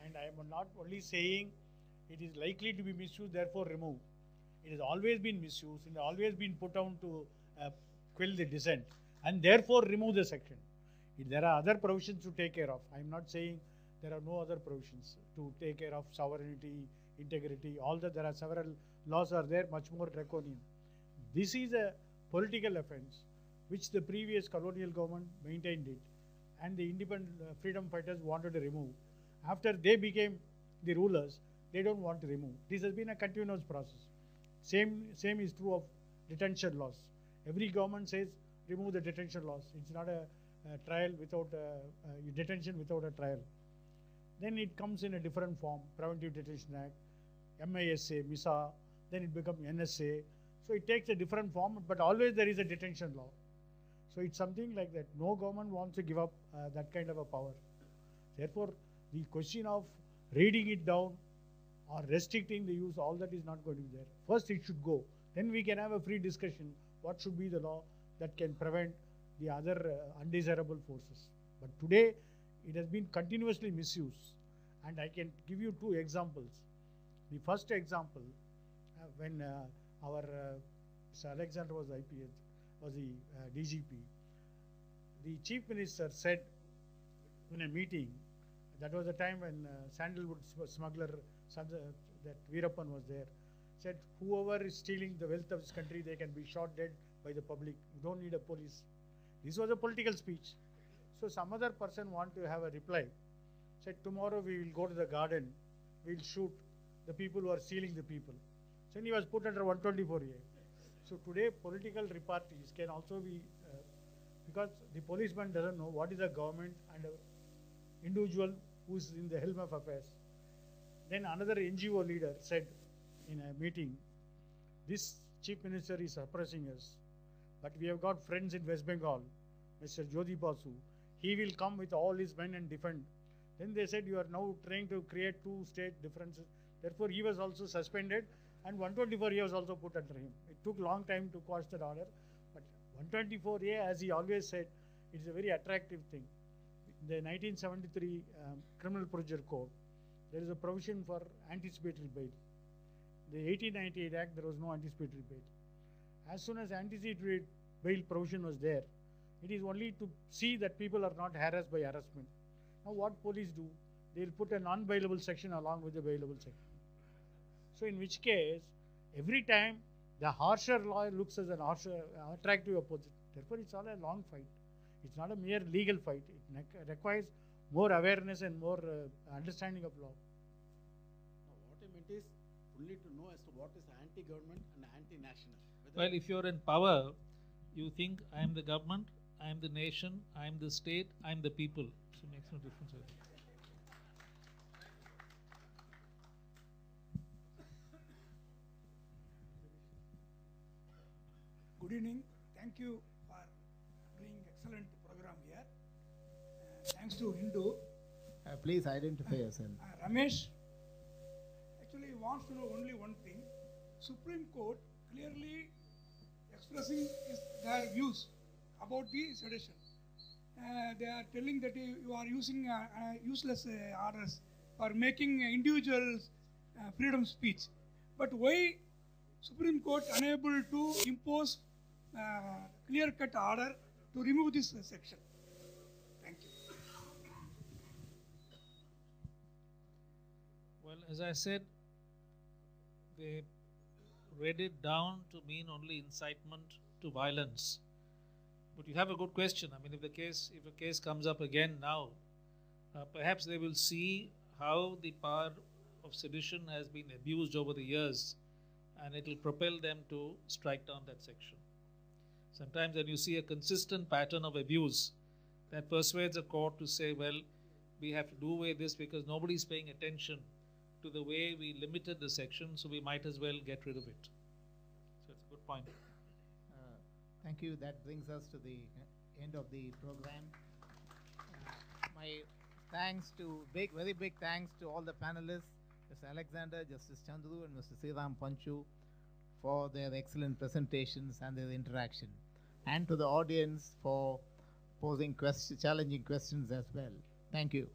And I am not only saying it is likely to be misused, therefore remove. It has always been misused and always been put down to quell the dissent, and therefore remove the section. There are other provisions to take care of. I am not saying there are no other provisions to take care of sovereignty, integrity, all that. There are several laws are there, much more draconian. This is a political offense which the previous colonial government maintained it, and the independent freedom fighters wanted to remove. After they became the rulers, they don't want to remove. This has been a continuous process. Same is true of detention laws. Every government says remove the detention laws. It's not a trial without detention without a trial. Then it comes in a different form: Preventive Detention Act, MISA, MISA. Then it becomes NSA. So it takes a different form, but always there is a detention law. So it's something like that. No government wants to give up that kind of a power. Therefore, the question of reading it down or restricting the use, all that is not going to be there. First it should go. Then we can have a free discussion. What should be the law that can prevent the other undesirable forces? But today, it has been continuously misused. And I can give you two examples. The first example, when our Sir Alexander was IPS, was the DGP, the Chief Minister said in a meeting, that was the time when sandalwood smuggler that Veerappan was there, said whoever is stealing the wealth of this country, they can be shot dead by the public. You don't need a police. This was a political speech. So some other person want to have a reply. Said tomorrow we will go to the garden, we will shoot the people who are stealing the people. So he was put under 124A. So today political repartees can also be, because the policeman doesn't know what is a government and an individual who is in the helm of affairs. Then another NGO leader said in a meeting, this Chief Minister is suppressing us, but we have got friends in West Bengal, Mr. Jyoti Basu. He will come with all his men and defend. Then they said you are now trying to create two state differences. Therefore, he was also suspended, and 124A was also put under him. It took long time to quash that order, but 124A, as he always said, it is a very attractive thing. The 1973 Criminal Procedure Code, there is a provision for anticipatory bail. The 1898 Act, there was no anticipatory bail. As soon as anticipatory bail provision was there, it is only to see that people are not harassed by harassment. Now what police do? They will put a non-bailable section along with the bailable section. So in which case, every time the harsher law looks as an harsher, attractive opposite. Therefore, it's all a long fight. It's not a mere legal fight. It requires more awareness and more understanding of law. Now, what I meant is only to know as to what is anti-government and anti-national. Well, if you're in power, you think I am the government, I am the nation, I am the state, I am the people. So it makes no difference. Good evening. Thank you for doing excellent program here. Thanks to Hindu. Please identify yourself. Ramesh actually wants to know only one thing. Supreme Court clearly expressing their views about the sedition. they are telling that you are using useless orders for making individuals freedom speech. But why Supreme Court unable to impose clear-cut order to remove this section? Thank you. Well, as I said, they read it down to mean only incitement to violence. But you have a good question. I mean, if a case comes up again now, perhaps they will see how the power of sedition has been abused over the years, and it will propel them to strike down that section. Sometimes when you see a consistent pattern of abuse, that persuades a court to say, well, we have to do away with this because nobody is paying attention to the way we limited the section, so we might as well get rid of it. So it's a good point. Thank you. That brings us to the end of the program. My thanks to very big thanks to all the panelists, Mr. Alexander, Justice Chandru, and Mr. Sriram Panchu, for their excellent presentations and their interaction, and to the audience for posing challenging questions as well. Thank you.